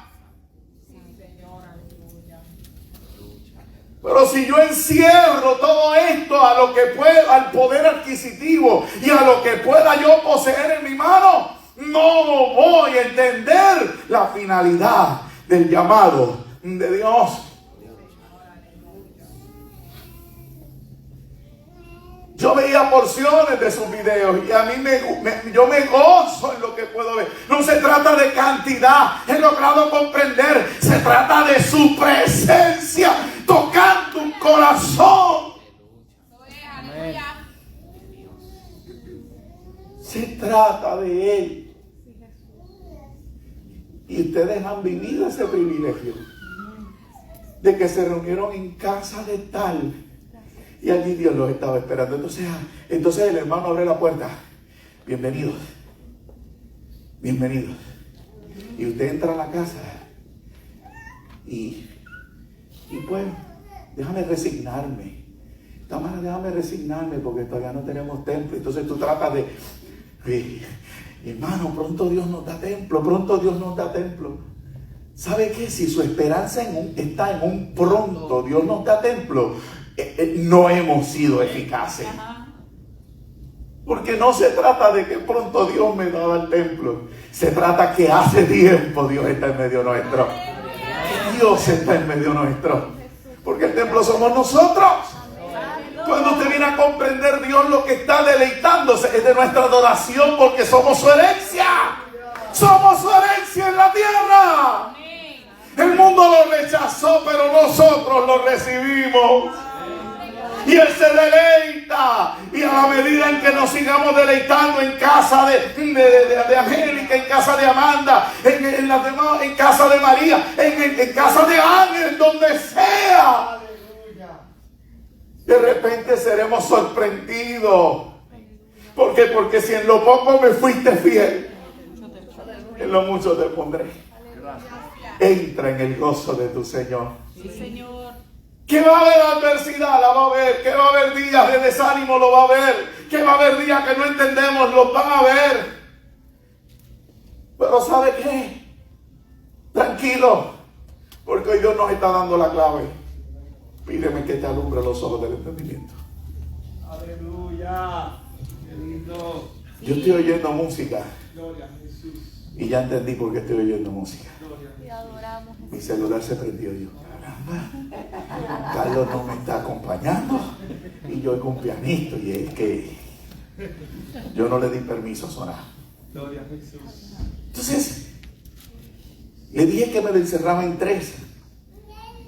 Pero si yo encierro todo esto a lo que pueda, al poder adquisitivo y a lo que pueda yo poseer en mi mano, no voy a entender la finalidad del llamado de Dios. Yo veía porciones de sus videos y a mí yo me gozo en lo que puedo ver. No se trata de cantidad, he logrado comprender. Se trata de su presencia tocando tu corazón. Amén. Se trata de Él. Y ustedes han vivido ese privilegio de que se reunieron en casa de tal. Y allí Dios los estaba esperando. Entonces el hermano abre la puerta. Bienvenidos. Bienvenidos. Y usted entra a la casa. Y pues, déjame resignarme. Déjame resignarme porque todavía no tenemos templo. Entonces tú tratas de, hermano, pronto Dios nos da templo. Pronto Dios nos da templo. ¿Sabe qué? Si su esperanza está en un pronto Dios nos da templo, no hemos sido eficaces. Porque no se trata de que pronto Dios me da el templo. Se trata que hace tiempo Dios está en medio nuestro. Dios está en medio nuestro. Porque el templo somos nosotros. Cuando usted viene a comprender, Dios lo que está deleitándose es de nuestra adoración, porque somos su herencia. Somos su herencia en la tierra. El mundo lo rechazó, pero nosotros lo recibimos. Y Él se deleita. Y a la medida en que nos sigamos deleitando en casa de Angélica, en casa de Amanda, en casa de María, en casa de Ángel, donde sea, de repente seremos sorprendidos. ¿Por qué? Porque si en lo poco me fuiste fiel, en lo mucho te pondré. Entra en el gozo de tu Señor. Sí, Señor. Que va a haber adversidad, la va a haber. Que va a haber días de desánimo, lo va a haber. Que va a haber días que no entendemos, los van a ver. Pero ¿sabe qué? Tranquilo, porque hoy Dios nos está dando la clave. Pídeme que te alumbre los ojos del entendimiento. Aleluya. Qué lindo. Yo estoy oyendo música Gloria a Jesús. y ya entendí por qué estoy oyendo música. Gloria a Jesús. Te adoramos. Mi celular se prendió y yo, caramba, Carlos no me está acompañando y yo oigo un pianito y es que yo no le di permiso a sonar. Gloria a Jesús. Entonces, le dije que me lo encerraba en 3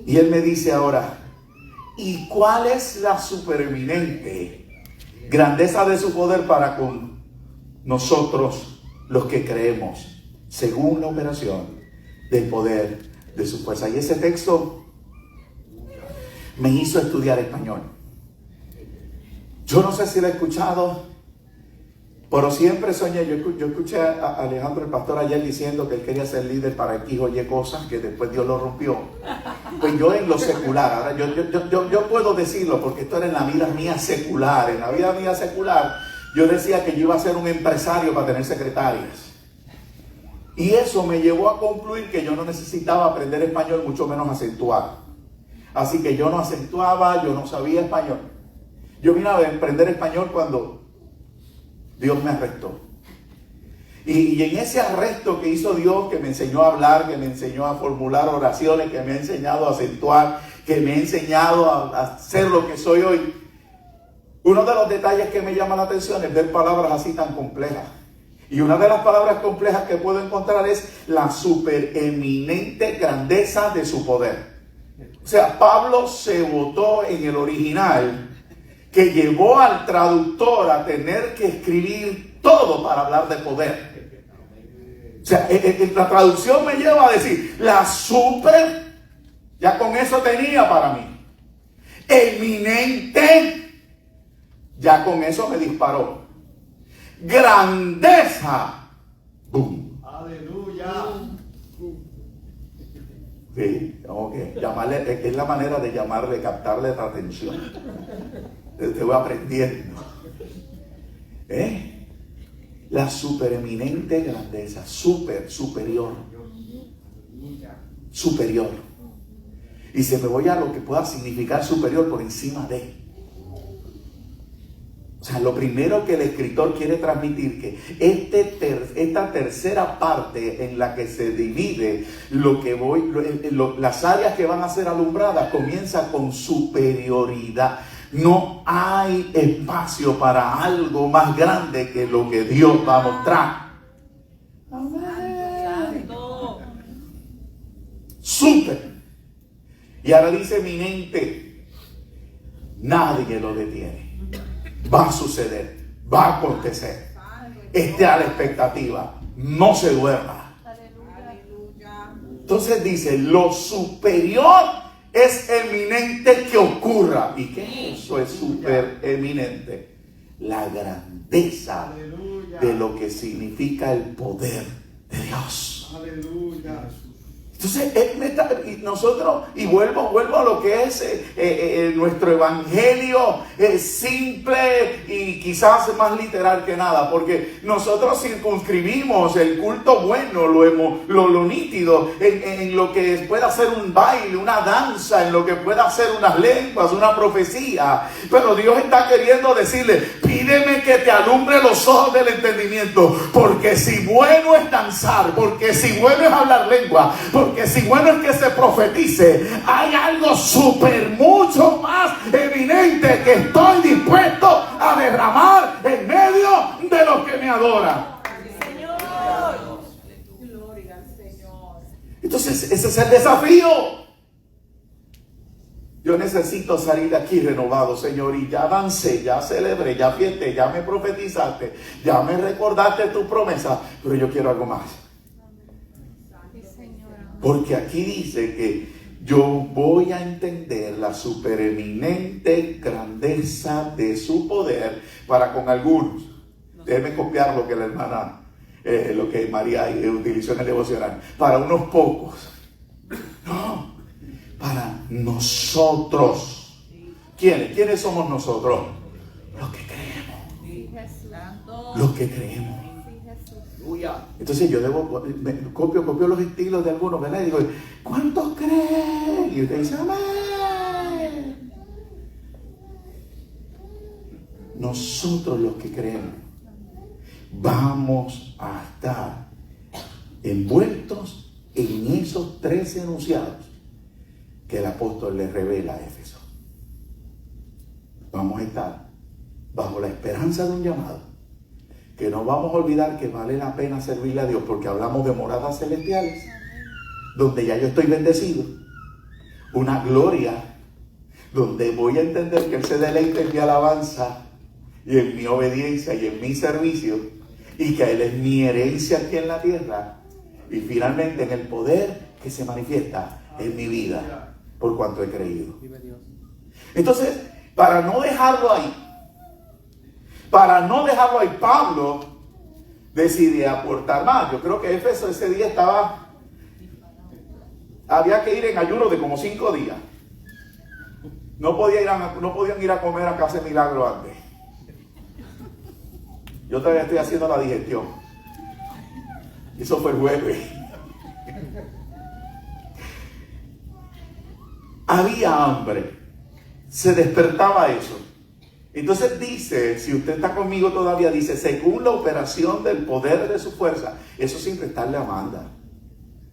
y él me dice ahora, ¿y cuál es la supereminente grandeza de su poder para con nosotros los que creemos, según la operación del poder de su fuerza? Y ese texto me hizo estudiar español. Yo no sé si lo he escuchado, pero siempre soñé. Yo escuché a Alejandro, el pastor, ayer diciendo que él quería ser líder para X o Y cosas, que después Dios lo rompió. Pues yo en lo secular, ahora yo puedo decirlo porque esto era en la vida mía secular. En la vida mía secular, yo decía que yo iba a ser un empresario para tener secretarias. Y eso me llevó a concluir que yo no necesitaba aprender español, mucho menos acentuar. Así que yo no acentuaba, yo no sabía español. Yo vine a aprender español cuando Dios me arrestó. Y en ese arresto que hizo Dios, que me enseñó a hablar, que me enseñó a formular oraciones, que me ha enseñado a acentuar, que me ha enseñado a ser lo que soy hoy, uno de los detalles que me llama la atención es ver palabras así tan complejas. Y una de las palabras complejas que puedo encontrar es la supereminente grandeza de su poder. O sea, Pablo se botó en el original, que llevó al traductor a tener que escribir todo para hablar de poder. O sea, la traducción me lleva a decir, la super, ya con eso tenía para mí. Eminente, ya con eso me disparó. Grandeza, boom. Aleluya. Sí, tengo que llamarle, es la manera de llamarle, captarle la atención. Te voy aprendiendo. La supereminente grandeza, superior. Y se me voy a lo que pueda significar superior por encima de. O sea, lo primero que el escritor quiere transmitir, que esta tercera parte en la que se divide las áreas que van a ser alumbradas, comienza con superioridad. No hay espacio para algo más grande que lo que Dios va a mostrar. Amén. Super. Y ahora dice eminente. Nadie lo detiene. Va a suceder, va a acontecer. Esté a la expectativa, no se duerma. Entonces dice, lo superior es eminente que ocurra. ¿Y qué es eso? Es super eminente. La grandeza de lo que significa el poder de Dios. Aleluya. Entonces, nosotros, y vuelvo a lo que es nuestro evangelio, simple y quizás más literal que nada, porque nosotros circunscribimos el culto bueno, lo nítido, en lo que pueda ser un baile, una danza, en lo que pueda ser unas lenguas, una profecía. Pero Dios está queriendo decirle, pídeme que te alumbre los ojos del entendimiento, porque si bueno es danzar, porque si bueno es hablar lengua, porque si bueno es que se profetice, hay algo súper mucho más eminente que estoy dispuesto a derramar en medio de los que me adoran. Señor. Gloria al Señor. Entonces ese es el desafío. Yo necesito salir de aquí renovado, Señor, y ya avancé, ya celebré, ya fiesté, ya me profetizaste, ya me recordaste tu promesa, pero yo quiero algo más. Porque aquí dice que yo voy a entender la supereminente grandeza de su poder para con algunos. Déjeme copiar lo que la hermana, lo que María utilizó en el devocional. Para unos pocos. No, para nosotros. ¿Quiénes? ¿Quiénes somos nosotros? Los que creemos. Los que creemos. Entonces yo copio los estilos de algunos, ¿verdad? Y digo, ¿cuántos creen? Y usted dice, amén. Nosotros los que creemos vamos a estar envueltos en esos 13 enunciados que el apóstol le revela a Éfeso. Vamos a estar bajo la esperanza de un llamado, que no vamos a olvidar que vale la pena servirle a Dios, porque hablamos de moradas celestiales, donde ya yo estoy bendecido, una gloria, donde voy a entender que Él se deleita en mi alabanza y en mi obediencia y en mi servicio, y que Él es mi herencia aquí en la tierra, y finalmente en el poder que se manifiesta en mi vida, por cuanto he creído. Entonces, para no dejarlo ahí, Pablo decide aportar más. Yo creo que Éfeso ese día había que ir en ayuno de como 5 días. No podían ir a comer a casa de Milagro antes. Yo todavía estoy haciendo la digestión. Eso fue el jueves. Había hambre. Se despertaba eso. Entonces dice, si usted está conmigo todavía, dice, según la operación del poder de su fuerza. Eso sin restarle a Amanda.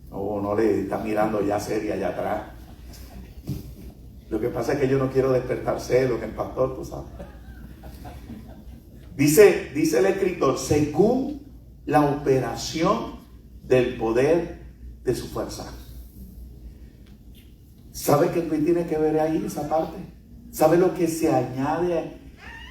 No le está mirando ya seria allá atrás. Lo que pasa es que yo no quiero despertar celos en el pastor, tú sabes. Dice el escritor, según la operación del poder de su fuerza. ¿Sabe qué tiene que ver ahí esa parte? ¿Sabe lo que se añade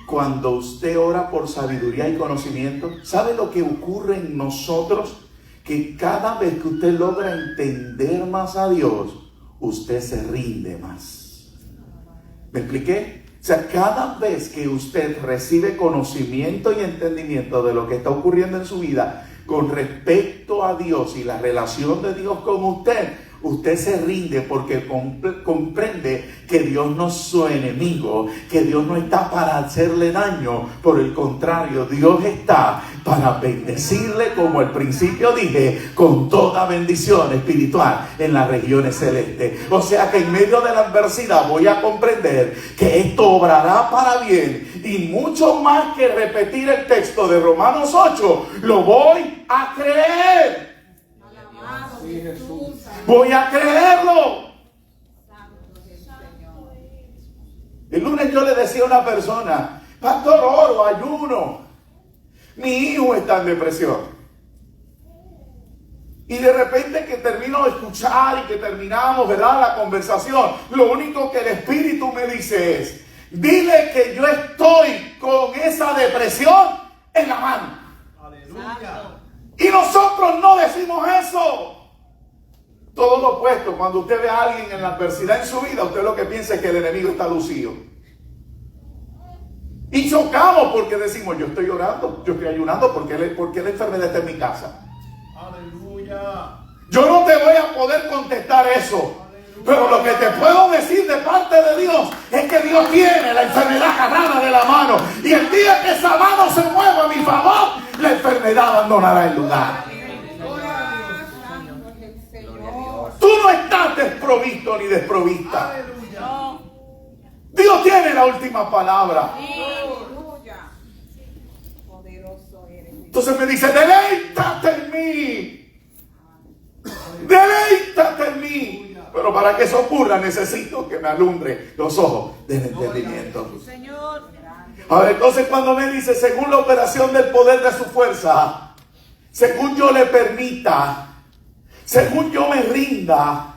cuando usted ora por sabiduría y conocimiento? ¿Sabe lo que ocurre en nosotros? Que cada vez que usted logra entender más a Dios, usted se rinde más. ¿Me expliqué? O sea, cada vez que usted recibe conocimiento y entendimiento de lo que está ocurriendo en su vida con respecto a Dios y la relación de Dios con usted se rinde porque comprende que Dios no es su enemigo, que Dios no está para hacerle daño. Por el contrario, Dios está para bendecirle, como al principio dije, con toda bendición espiritual en las regiones celestes. O sea que en medio de la adversidad voy a comprender que esto obrará para bien, y mucho más que repetir el texto de Romanos 8, lo voy a creer. Sí, Jesús. Voy a creerlo. El lunes yo le decía a una persona: pastor, oro, ayuno, mi hijo está en depresión. Y de repente que termino de escuchar y que terminamos, ¿verdad?, la conversación, lo único que el Espíritu me dice es: dile que yo estoy con esa depresión en la mano. Aleluya. Y nosotros no decimos eso. Todo lo opuesto. Cuando usted ve a alguien en la adversidad en su vida, usted lo que piensa es que el enemigo está lucido. Y chocamos porque decimos: yo estoy orando, yo estoy ayunando, porque la enfermedad está en mi casa. Aleluya. Yo no te voy a poder contestar eso. Pero lo que te puedo decir de parte de Dios es que Dios tiene la enfermedad agarrada de la mano. Y el día que esa mano se mueva a mi favor, la enfermedad abandonará el lugar. Tú no estás desprovisto ni desprovista. Aleluya. Dios tiene la última palabra. Aleluya. Poderoso eres. Entonces me dice: deleítate en mí. Deleítate en mí. Pero para que eso ocurra necesito que me alumbre los ojos del entendimiento. Señor. Ahora, entonces cuando me dice: según la operación del poder de su fuerza, según yo le permita, según yo me rinda.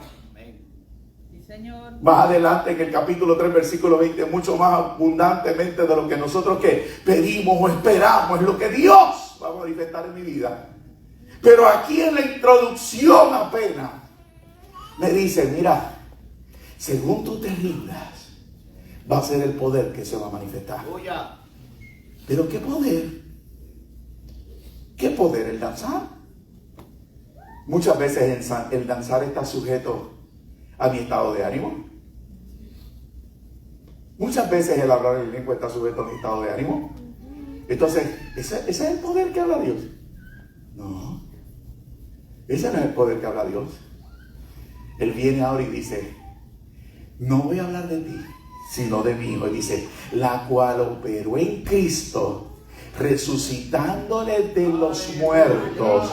Sí, Señor. Más adelante en el capítulo 3, versículo 20, mucho más abundantemente de lo que nosotros que pedimos o esperamos, es lo que Dios va a manifestar en mi vida. Pero aquí en la introducción apenas me dice: mira, según tú te rindas, va a ser el poder que se va a manifestar. Pero ¿qué poder? ¿Qué poder? El danzar. Muchas veces el danzar está sujeto a mi estado de ánimo. Muchas veces el hablar en lengua está sujeto a mi estado de ánimo. Entonces, ¿ese es el poder que habla Dios? No, ese no es el poder que habla Dios. Él viene ahora y dice: no voy a hablar de ti, sino de mi hijo. Y dice: la cual operó en Cristo, resucitándole de los muertos.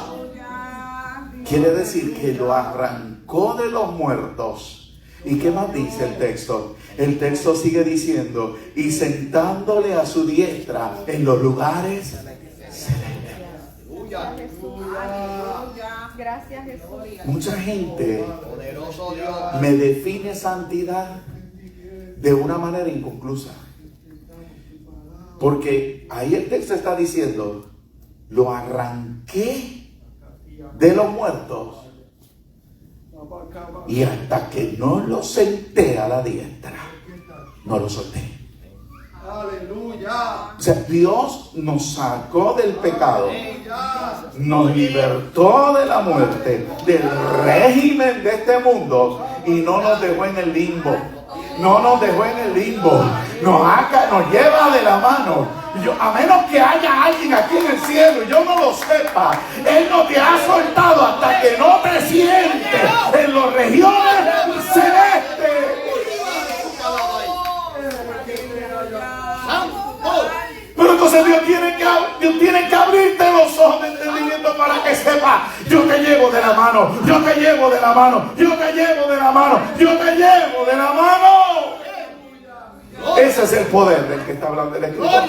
Quiere decir que lo arrancó de los muertos. ¿Y qué más dice el texto? El texto sigue diciendo: y sentándole a su diestra en los lugares celestes. Gracias, Jesús. Mucha gente me define santidad de una manera inconclusa. Porque ahí el texto está diciendo: lo arranqué de los muertos, y hasta que no lo senté a la diestra, no lo solté. Aleluya. O sea, Dios nos sacó del pecado, nos libertó de la muerte, del régimen de este mundo, y no nos dejó en el limbo. No nos dejó en el limbo. Nos lleva de la mano. A menos que haya alguien aquí en el cielo y yo no lo sepa, Él no te ha soltado hasta que no te sientes en las regiones celestes. Pero entonces Dios tiene que abrirte los ojos de entendimiento para que sepa: yo te llevo de la mano, yo te llevo de la mano, yo te llevo de la mano, yo te llevo de la mano. Ese es el poder del que está hablando el Escritor.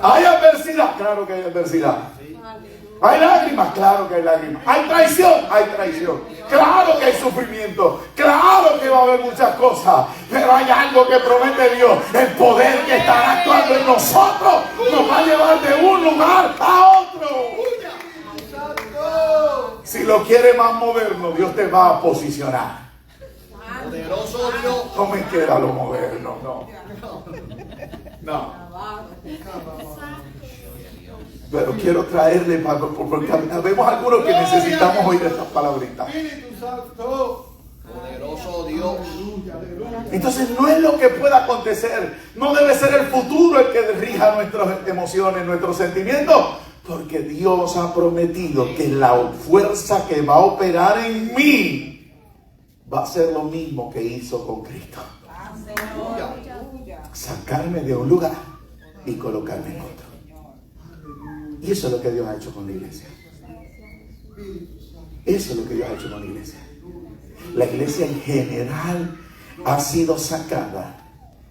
¿Hay adversidad? Claro que hay adversidad. ¿Hay lágrimas? Claro que hay lágrimas. ¿Hay traición? Hay traición. Claro que hay sufrimiento. Claro que va a haber muchas cosas. Pero hay algo que promete Dios. El poder que estará actuando en nosotros nos va a llevar de un lugar a otro. Si lo quiere más moderno, Dios te va a posicionar. Poderoso Dios. No me queda lo moderno, no. Pero quiero traerle, porque vemos algunos que necesitamos oír estas palabritas. Espíritu Santo. Poderoso Dios. Entonces no es lo que pueda acontecer, no debe ser el futuro el que rija nuestras emociones, nuestros sentimientos, porque Dios ha prometido que la fuerza que va a operar en mí va a ser lo mismo que hizo con Cristo. Sacarme de un lugar y colocarme en otro. Y eso es lo que Dios ha hecho con la iglesia. Eso es lo que Dios ha hecho con la iglesia. La iglesia en general ha sido sacada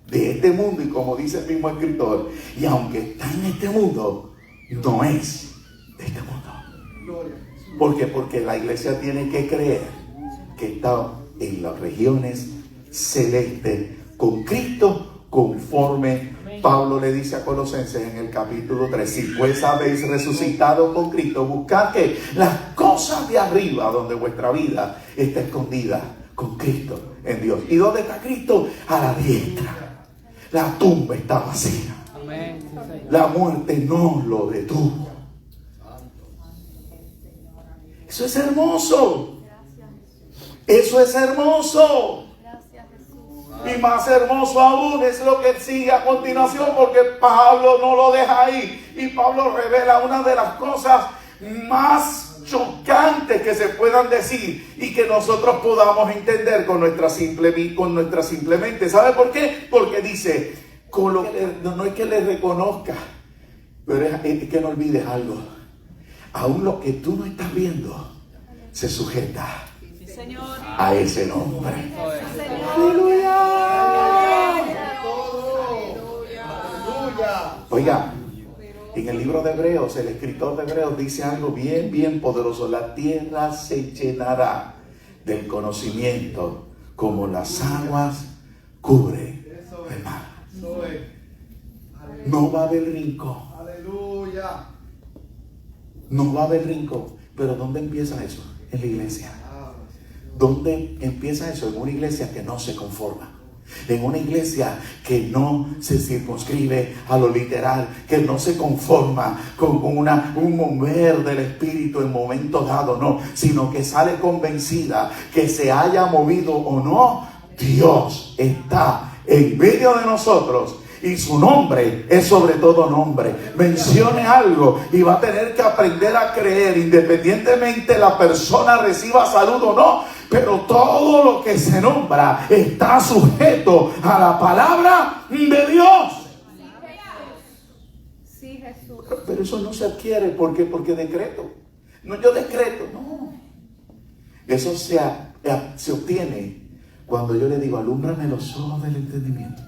de este mundo, y como dice el mismo escritor, y aunque está en este mundo, no es de este mundo. ¿Por qué? Porque la iglesia tiene que creer que está en las regiones celestes con Cristo, conforme Pablo le dice a Colosenses en el capítulo 3: si pues habéis resucitado con Cristo, buscad que las cosas de arriba, donde vuestra vida está escondida con Cristo en Dios. ¿Y dónde está Cristo? A la diestra. La tumba está vacía. La muerte no lo detuvo. Eso es hermoso. Eso es hermoso. Y más hermoso aún es lo que sigue a continuación, porque Pablo no lo deja ahí. Y Pablo revela una de las cosas más chocantes que se puedan decir y que nosotros podamos entender con nuestra simple mente. ¿Sabe por qué? Porque dice, no es que le reconozca, pero es que no olvides algo. Aún lo que tú no estás viendo se sujeta a ese nombre. ¡Aleluya! Oiga, en el libro de Hebreos, el escritor de Hebreos dice algo bien poderoso. La tierra se llenará del conocimiento como las aguas cubren el mar. No va a haber rincón. Aleluya. No va a haber rincón. Pero ¿dónde empieza eso? En la iglesia. ¿Dónde empieza eso? En una iglesia que no se conforma. En una iglesia que no se circunscribe a lo literal, que no se conforma con un mover del espíritu en momentos dados, no, sino que sale convencida que se haya movido o no, Dios está en medio de nosotros. Y su nombre es sobre todo nombre. Mencione algo y va a tener que aprender a creer, independientemente la persona reciba salud o no. Pero todo lo que se nombra está sujeto a la palabra de Dios. Sí, Jesús. Pero eso no se adquiere porque decreto. No, yo decreto, no. Eso se obtiene cuando yo le digo, alúmbrame los ojos del entendimiento.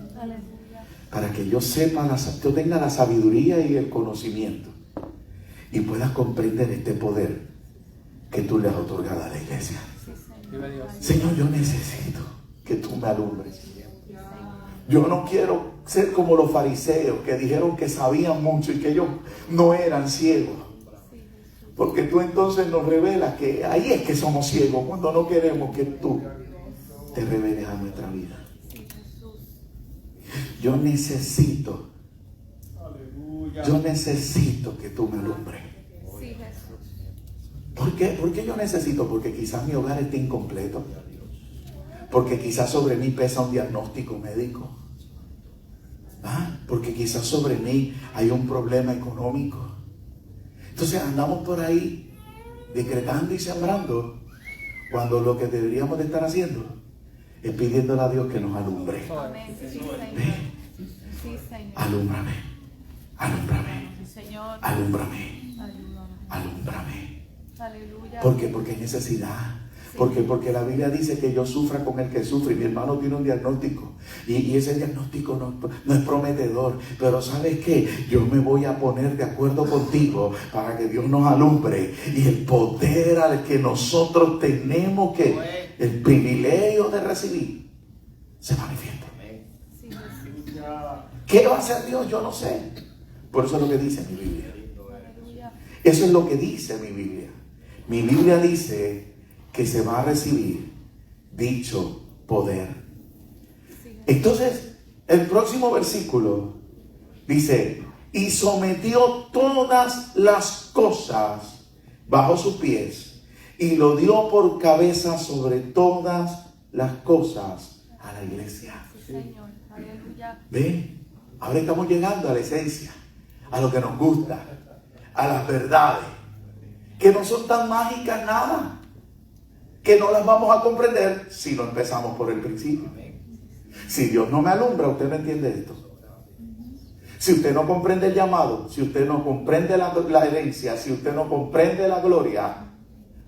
Para que yo sepa, yo tenga la sabiduría y el conocimiento y puedas comprender este poder que tú le has otorgado a la iglesia. Señor, yo necesito que tú me alumbres. Yo no quiero ser como los fariseos que dijeron que sabían mucho y que ellos no eran ciegos. Porque tú entonces nos revelas que ahí es que somos ciegos, cuando no queremos que tú te reveles a nuestra vida. Yo necesito que tú me alumbres. Sí, Jesús. ¿Por qué? ¿Por qué yo necesito? Porque quizás mi hogar esté incompleto. Porque quizás sobre mí pesa un diagnóstico médico. Porque quizás sobre mí hay un problema económico. Entonces andamos por ahí decretando y sembrando, cuando lo que deberíamos de estar haciendo es pidiéndole a Dios que nos alumbre. Amén. Sí, Señor. Sí, Señor. Alúmbrame, alúmbrame, Señor. alúmbrame, Ayúdame. alúmbrame. Aleluya. ¿Por qué? Porque hay necesidad. Porque la Biblia dice que yo sufra con el que sufre. Y mi hermano tiene un diagnóstico. Y ese diagnóstico no es prometedor. Pero ¿sabes qué? Yo me voy a poner de acuerdo contigo para que Dios nos alumbre. Y el poder al que nosotros tenemos el privilegio de recibir se manifiesta. ¿Qué va a hacer Dios? Yo no sé. Por eso es lo que dice mi Biblia. Eso es lo que dice mi Biblia. Mi Biblia dice que se va a recibir dicho poder. Entonces, el próximo versículo dice: y sometió todas las cosas bajo sus pies y lo dio por cabeza sobre todas las cosas a la iglesia. Señor, aleluya. ¿Ven? Ahora estamos llegando a la esencia, a lo que nos gusta, a las verdades, que no son tan mágicas nada, que no las vamos a comprender si no empezamos por el principio. Si Dios no me alumbra, usted no entiende esto. Si usted no comprende el llamado, si usted no comprende la herencia, si usted no comprende la gloria,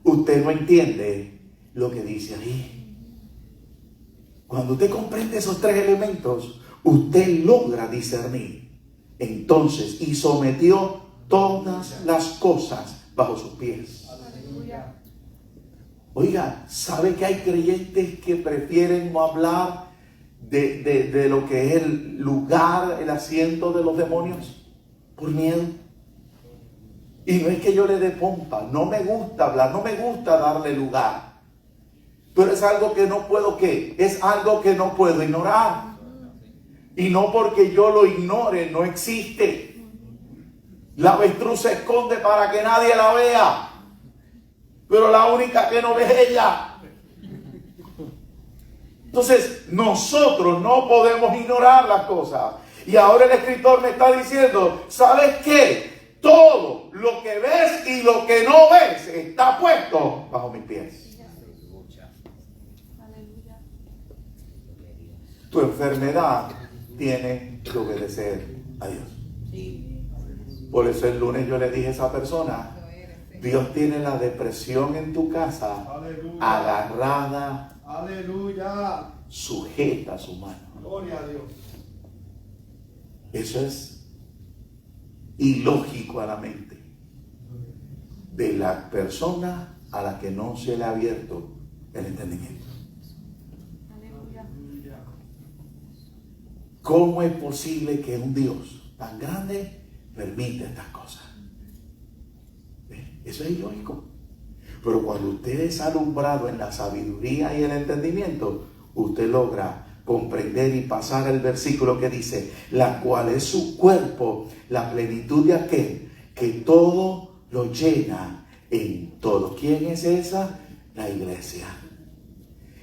usted no entiende lo que dice ahí. Cuando usted comprende esos tres elementos, usted logra discernir. Entonces, y sometió todas las cosas bajo sus pies. Oiga, ¿sabe que hay creyentes que prefieren no hablar de lo que es el lugar, el asiento de los demonios? Por miedo. Y no es que yo le dé pompa, no me gusta hablar, no me gusta darle lugar. Pero es algo que no puedo, ¿qué? Es algo que no puedo ignorar. Y no porque yo lo ignore, no existe. La avestruz se esconde para que nadie la vea. Pero la única que no ve es ella. Entonces, nosotros no podemos ignorar las cosas. Y ahora el escritor me está diciendo, ¿sabes qué? Todo lo que ves y lo que no ves está puesto bajo mis pies. Tu enfermedad tiene que obedecer a Dios. Por eso el lunes yo le dije a esa persona, Dios tiene la depresión en tu casa, agarrada, aleluya, sujeta a su mano. Gloria a Dios. Eso es ilógico a la mente de la persona a la que no se le ha abierto el entendimiento. ¿Cómo es posible que un Dios tan grande permita estas cosas? Eso es ilógico. Pero cuando usted es alumbrado en la sabiduría y el entendimiento, usted logra comprender y pasar el versículo que dice, la cual es su cuerpo, la plenitud de aquel que todo lo llena en todo. ¿Quién es esa? La iglesia.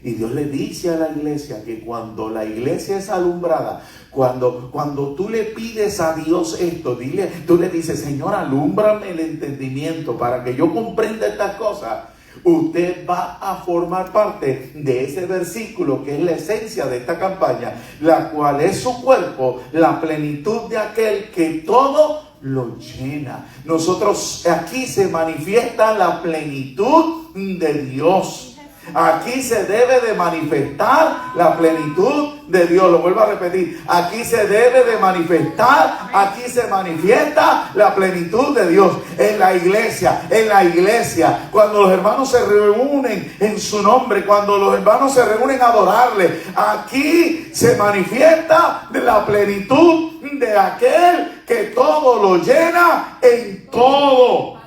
Y Dios le dice a la iglesia que cuando la iglesia es alumbrada, cuando tú le pides a Dios esto, tú le dices, Señor, alúmbrame el entendimiento para que yo comprenda estas cosas. Usted va a formar parte de ese versículo que es la esencia de esta campaña, la cual es su cuerpo, la plenitud de aquel que todo lo llena. Nosotros, aquí se manifiesta la plenitud de Dios. Aquí se debe de manifestar la plenitud de Dios. Lo vuelvo a repetir. Aquí se debe de manifestar, aquí se manifiesta la plenitud de Dios. En la iglesia, cuando los hermanos se reúnen en su nombre, cuando los hermanos se reúnen a adorarle, aquí se manifiesta la plenitud de aquel que todo lo llena en todo.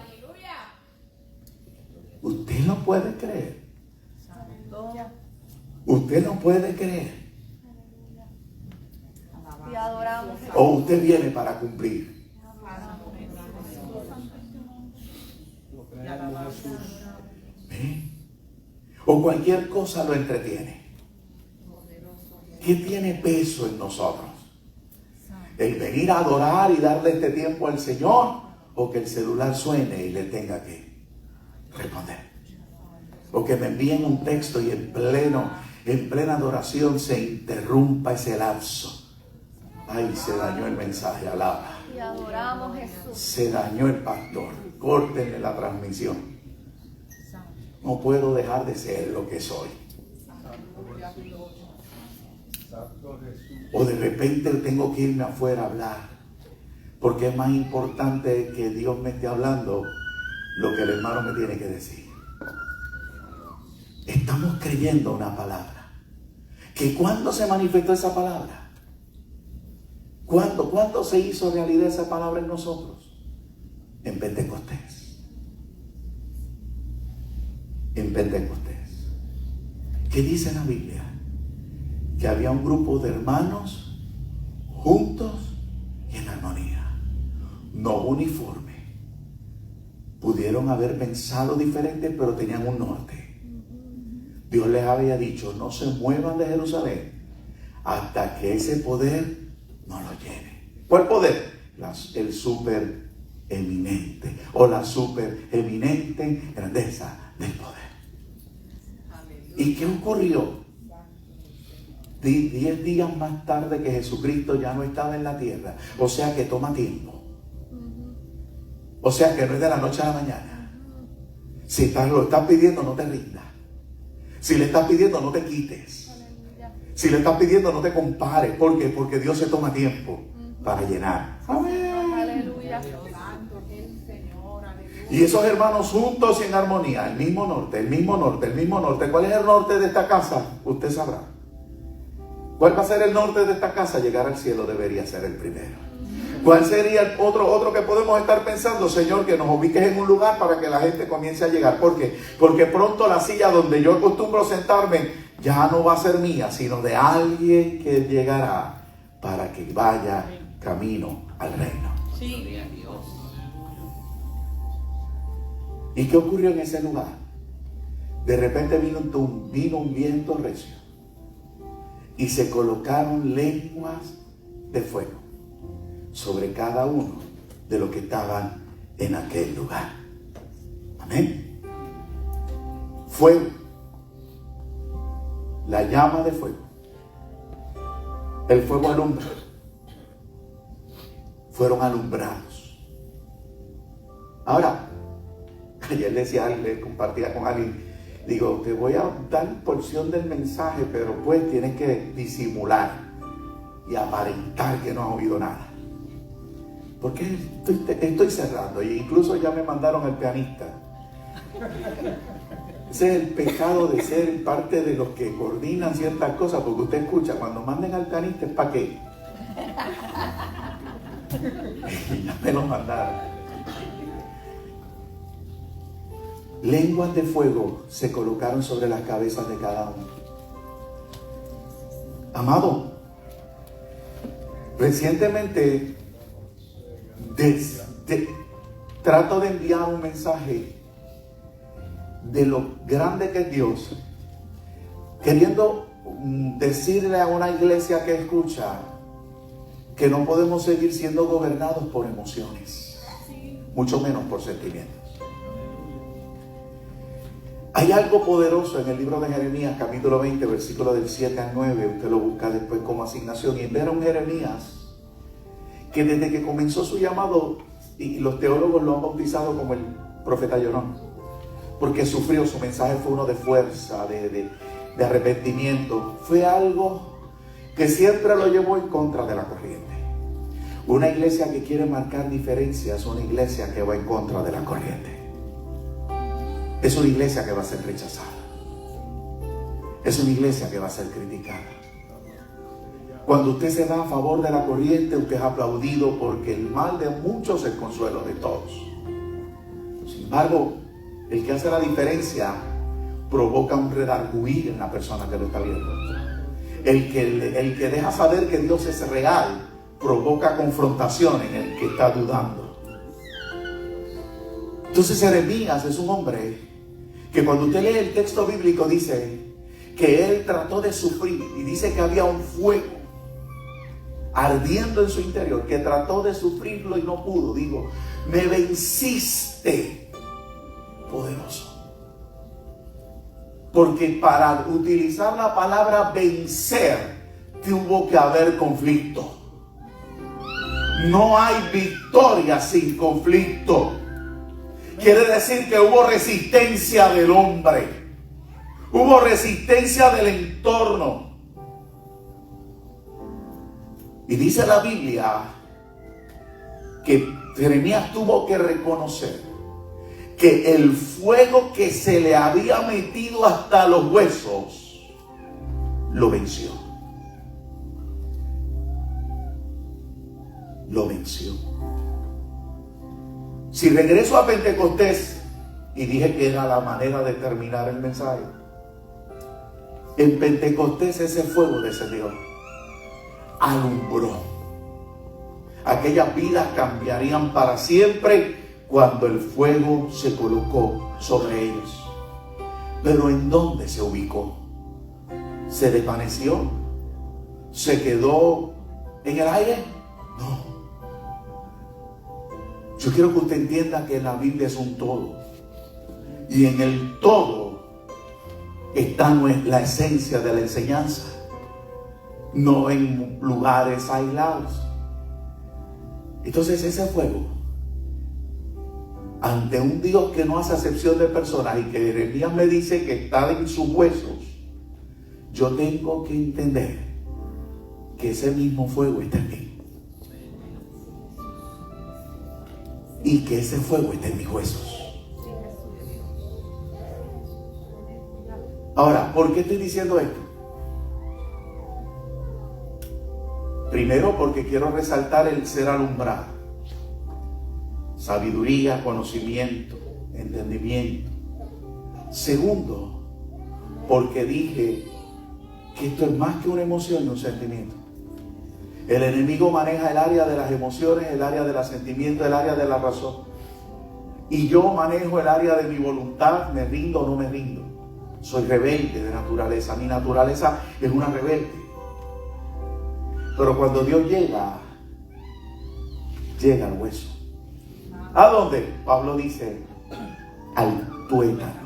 Usted no puede creer. Usted no puede creer. Y adoramos. O usted viene para cumplir. ¿Eh? O cualquier cosa lo entretiene. ¿Qué tiene peso en nosotros? El venir a adorar y darle este tiempo al Señor, o que el celular suene y le tenga que responder. O que me envíen un texto y en plena adoración se interrumpa ese lapso. Ay, se dañó el mensaje, alaba. Y adoramos Jesús. Se dañó el pastor. Córtenle la transmisión. no puedo dejar de ser lo que soy. O de repente tengo que irme afuera a hablar, porque es más importante que Dios me esté hablando lo que el hermano me tiene que decir. Estamos creyendo una palabra. ¿Que cuándo se manifestó esa palabra? ¿Cuándo se hizo realidad esa palabra en nosotros? En Pentecostés. En Pentecostés. ¿Qué dice la Biblia? Que había un grupo de hermanos juntos y en armonía, no uniforme. Pudieron haber pensado diferente, pero tenían un norte. Dios les había dicho: no se muevan de Jerusalén hasta que ese poder no lo llene. ¿Cuál poder? El super eminente, o la super eminente grandeza del poder. ¿Y qué ocurrió? 10 días más tarde que Jesucristo ya no estaba en la tierra. O sea que toma tiempo. O sea que no es de la noche a la mañana. Si lo estás pidiendo, no te rindas. Si le estás pidiendo, no te quites. Si le estás pidiendo, no te compares. ¿Por qué? Porque Dios se toma tiempo para llenar. Aleluya. Y esos hermanos juntos y en armonía, el mismo norte, el mismo norte, el mismo norte. ¿Cuál es el norte de esta casa? Usted sabrá. ¿Cuál va a ser el norte de esta casa? Llegar al cielo debería ser el primero. ¿Cuál sería el otro que podemos estar pensando? Señor, que nos ubiques en un lugar para que la gente comience a llegar. ¿Por qué? Porque pronto la silla donde yo acostumbro sentarme ya no va a ser mía, sino de alguien que llegará para que vaya camino al reino. Sí. ¿Y qué ocurrió en ese lugar? De repente vino un viento recio y se colocaron lenguas de fuego sobre cada uno de los que estaban en aquel lugar. Amén. Fuego. La llama de fuego. El fuego alumbra. Fueron alumbrados. Ahora, ayer le compartía con alguien, digo, te voy a dar porción del mensaje, pero pues tienes que disimular y aparentar que no has oído nada. Porque estoy cerrando, e incluso ya me mandaron al pianista. Ese es el pecado de ser parte de los que coordinan ciertas cosas, porque usted escucha, cuando manden al pianista, ¿es para qué? Y ya me lo mandaron. Lenguas de fuego se colocaron sobre las cabezas de cada uno. Amado, recientemente trato de enviar un mensaje de lo grande que es Dios, queriendo decirle a una iglesia que escucha que no podemos seguir siendo gobernados por emociones, mucho menos por sentimientos. Hay algo poderoso en el libro de Jeremías, capítulo 20, versículo del 7 al 9. Usted lo busca después como asignación. Y ver a un Jeremías que desde que comenzó su llamado, y los teólogos lo han bautizado como el profeta llorón, porque sufrió, su mensaje fue uno de fuerza, de arrepentimiento. Fue algo que siempre lo llevó en contra de la corriente. Una iglesia que quiere marcar diferencias es una iglesia que va en contra de la corriente. Es una iglesia que va a ser rechazada. Es una iglesia que va a ser criticada. Cuando usted se va a favor de la corriente, usted es aplaudido, porque el mal de muchos es el consuelo de todos. Sin embargo, el que hace la diferencia provoca un redarguir en la persona que lo está viendo. El que deja saber que Dios es real provoca confrontación en el que está dudando. Entonces Jeremías es un hombre que cuando usted lee el texto bíblico dice que él trató de sufrir, y dice que había un fuego ardiendo en su interior, que trató de sufrirlo y no pudo. Digo, me venciste, poderoso. Porque para utilizar la palabra vencer, tuvo que haber conflicto. No hay victoria sin conflicto. quiere decir que hubo resistencia del hombre. Hubo resistencia del entorno. Y dice la Biblia que Jeremías tuvo que reconocer que el fuego que se le había metido hasta los huesos lo venció. Lo venció. Si regreso a Pentecostés, y dije que era la manera de terminar el mensaje, en Pentecostés ese fuego descendió, alumbró. Aquellas vidas cambiarían para siempre cuando el fuego se colocó sobre ellos. Pero ¿en dónde se ubicó? ¿Se desvaneció? ¿Se quedó en el aire? No. Yo quiero que usted entienda que la Biblia es un todo. Y en el todo está la esencia de la enseñanza. No en lugares aislados. Entonces ese fuego, ante un Dios que no hace acepción de personas y que Jeremías me dice que está en sus huesos, yo tengo que entender que ese mismo fuego está en mí. Y que ese fuego está en mis huesos. Ahora, ¿por qué estoy diciendo esto? Primero, porque quiero resaltar el ser alumbrado. Sabiduría, conocimiento, entendimiento. Segundo, porque dije que esto es más que una emoción y un sentimiento. El enemigo maneja el área de las emociones, el área de los sentimientos, el área de la razón. Y yo manejo el área de mi voluntad, me rindo o no me rindo. Soy rebelde de naturaleza. Mi naturaleza es una rebelde. Pero cuando Dios llega al hueso. ¿A dónde? Pablo dice, al tuétano.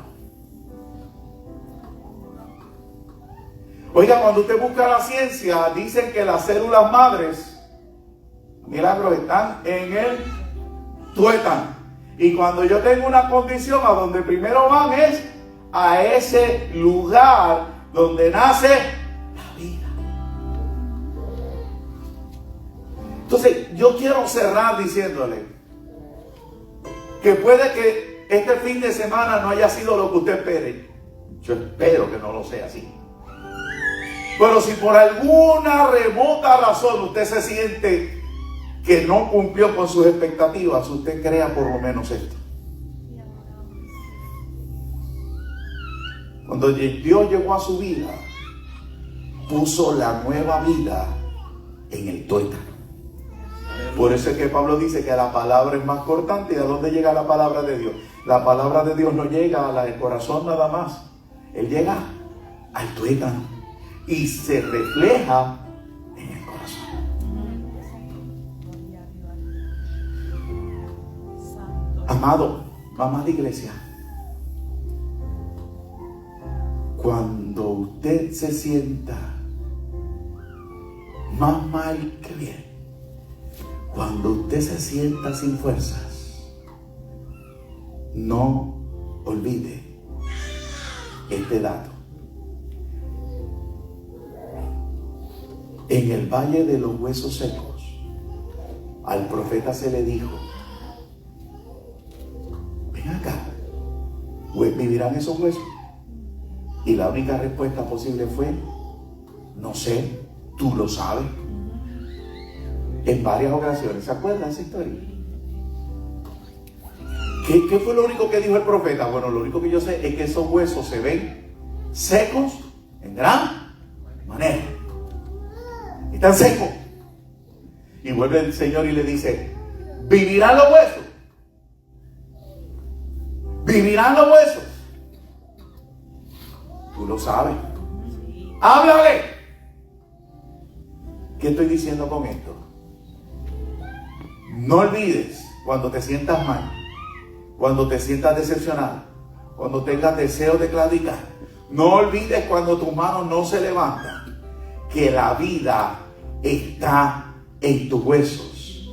Oiga, cuando usted busca la ciencia, dicen que las células madres, milagros, están en el tuétano. Y cuando yo tengo una condición, a donde primero van es a ese lugar donde nace la vida. Entonces, yo quiero cerrar diciéndole que puede que este fin de semana no haya sido lo que usted espere. Yo espero que no lo sea así. Pero si por alguna remota razón usted se siente que no cumplió con sus expectativas, usted crea por lo menos esto. Cuando Dios llegó a su vida, puso la nueva vida en el tuétano. Por eso es que Pablo dice que la palabra es más cortante. ¿Y a dónde llega la palabra de Dios? La palabra de Dios no llega al corazón nada más. Él llega al tuétano y se refleja en el corazón. Amado, mamá de iglesia, cuando usted se sienta más mal que bien, cuando usted se sienta sin fuerzas, no olvide este dato. En el valle de los huesos secos, al profeta se le dijo, ven acá, ¿vivirán esos huesos? Y la única respuesta posible fue, no sé, tú lo sabes. En varias ocasiones, ¿se acuerdan de esa historia? ¿Qué fue lo único que dijo el profeta? Bueno, lo único que yo sé es que esos huesos se ven secos en gran manera. Están secos. Y vuelve el Señor y le dice, ¿vivirán los huesos? ¿Vivirán los huesos? Tú lo sabes. ¡Háblale! ¿Qué estoy diciendo con esto? No olvides cuando te sientas mal, cuando te sientas decepcionado, cuando tengas deseo de claudicar. No olvides cuando tus manos no se levantan, que la vida está en tus huesos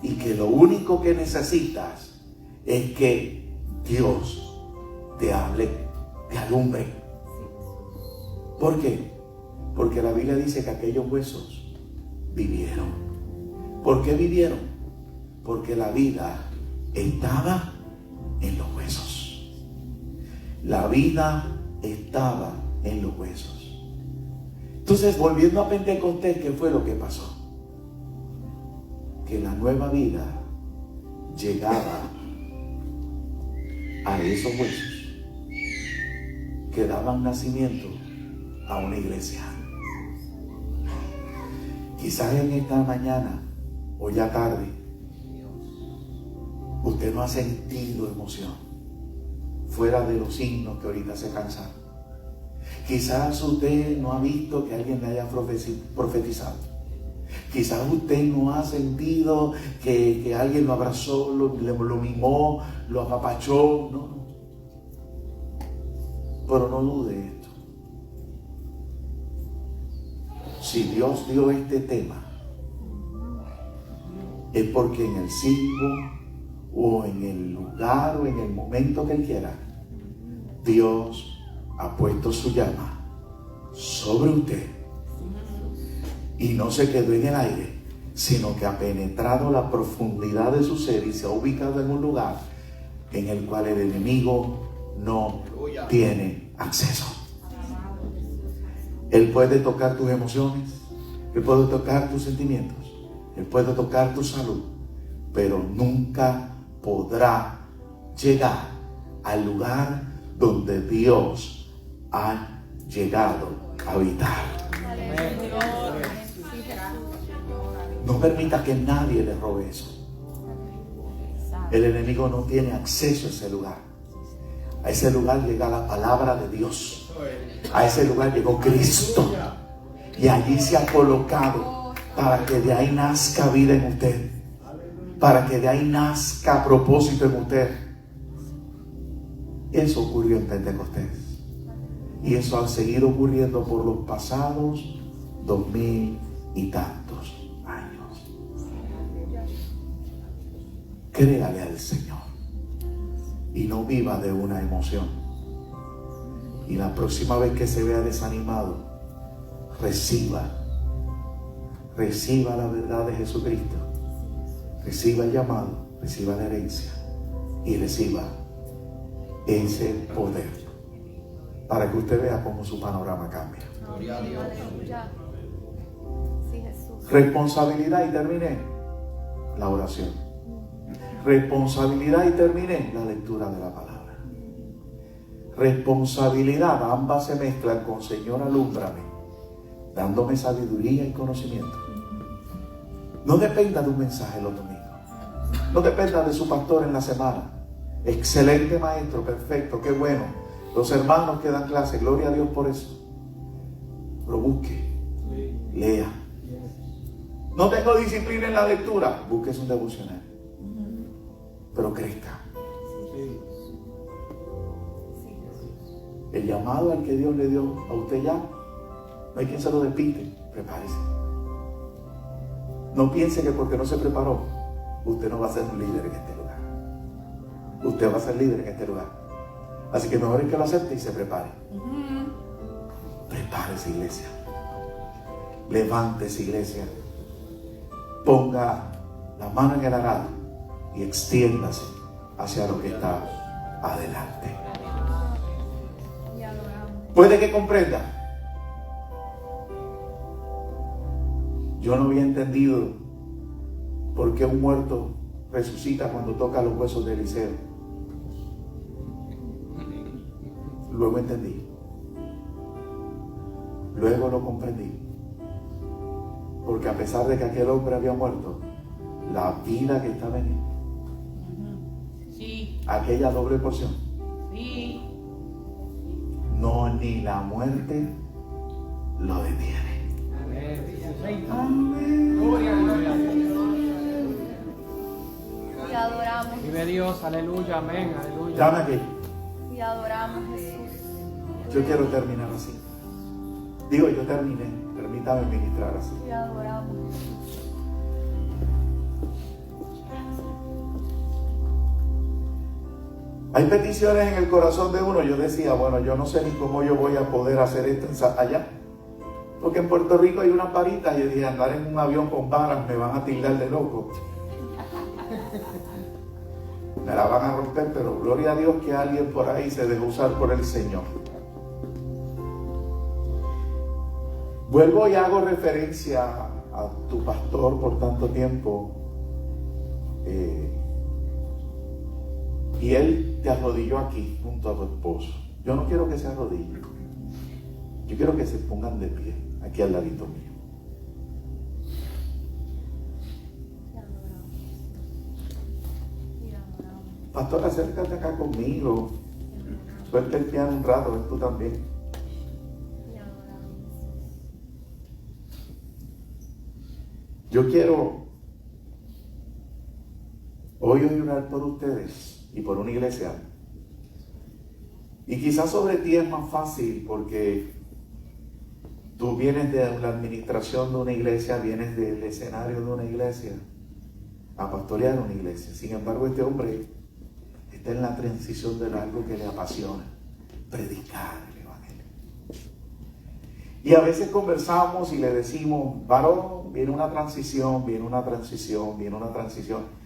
y que lo único que necesitas es que Dios te hable, te alumbre. ¿Por qué? Porque la Biblia dice que aquellos huesos vivieron. ¿Por qué vivieron? Porque la vida estaba en los huesos. La vida estaba en los huesos. Entonces, volviendo a Pentecostés, ¿qué fue lo que pasó? Que la nueva vida llegaba a esos huesos que daban nacimiento a una iglesia. Quizás en esta mañana o ya tarde usted no ha sentido emoción fuera de los signos que ahorita se cansan. Quizás usted no ha visto que alguien le haya profetizado. Quizás usted no ha sentido que alguien lo abrazó, lo mimó, lo apapachó. No. Pero no dude esto. Si Dios dio este tema, es porque en el signo o en el lugar o en el momento que Él quiera, Dios ha puesto su llama sobre usted y no se quedó en el aire, sino que ha penetrado la profundidad de su ser y se ha ubicado en un lugar en el cual el enemigo no tiene acceso. Él puede tocar tus emociones, Él puede tocar tus sentimientos, Él puede tocar tu salud, pero nunca podrá llegar al lugar donde Dios ha llegado a habitar. No permita que nadie le robe eso. El enemigo no tiene acceso a ese lugar. A ese lugar llega la palabra de Dios. A ese lugar llegó Cristo. Y allí se ha colocado para que de ahí nazca vida en usted. Para que de ahí nazca propósito en usted. Eso ocurrió en Pentecostés. Y eso ha seguido ocurriendo por los pasados 2000 y tantos años. Créale al Señor y no viva de una emoción. Y la próxima vez que se vea desanimado, reciba la verdad de Jesucristo, reciba el llamado, reciba la herencia y reciba ese poder para que usted vea cómo su panorama cambia. Responsabilidad y terminé la oración. Responsabilidad y terminé la lectura de la palabra. Responsabilidad, ambas se mezclan con Señor, alúmbrame, dándome sabiduría y conocimiento. No dependa de un mensaje los domingos. No dependa de su pastor en la semana. Excelente maestro, perfecto, qué bueno. Los hermanos que dan clase, gloria a Dios por eso. Pero busque, lea. No tengo disciplina en la lectura, busque un devocional. Pero crezca. El llamado al que Dios le dio a usted ya, no hay quien se lo despinte. Prepárese. No piense que porque no se preparó, usted no va a ser un líder en este lugar. Usted va a ser líder en este lugar. Así que mejor es que lo acepte y se prepare. Prepárese, iglesia. Levántese, iglesia. Ponga la mano en el arado y extiéndase hacia lo que está adelante. Puede que comprenda. Yo no había entendido por qué un muerto resucita cuando toca los huesos de Eliseo. Luego entendí. Luego lo comprendí. Porque a pesar de que aquel hombre había muerto, la vida que estaba en él, Sí. aquella doble porción, Sí. no, ni la muerte lo detiene. Gloria a Dios. Te adoramos. Vive Dios, aleluya, amén, aleluya. Dame aquí. Te adoramos, Jesús. Yo quiero terminar así. Digo, yo terminé. Permítame ministrar así. Te adoramos. Hay peticiones en el corazón de uno. Yo decía, bueno, yo no sé ni cómo yo voy a poder hacer esto allá. Porque en Puerto Rico hay unas varitas. Yo dije, andar en un avión con varas me van a tildar de loco. Me la van a romper, pero gloria a Dios que alguien por ahí se dejó usar por el Señor. Vuelvo y hago referencia a tu pastor por tanto tiempo. Y él te arrodilló aquí junto a tu esposo. Yo no quiero que se arrodillen. Yo quiero que se pongan de pie aquí al ladito mío. Pastor, acércate acá conmigo. Suelta el piano un rato, ven tú también. Yo quiero hoy orar por ustedes y por una iglesia. Y quizás sobre ti es más fácil porque tú vienes de la administración de una iglesia, vienes del escenario de una iglesia a pastorear una iglesia. Sin embargo, este hombre está en la transición de algo que le apasiona, predicar el evangelio. Y a veces conversamos y le decimos, varón, viene una transición, viene una transición, viene una transición.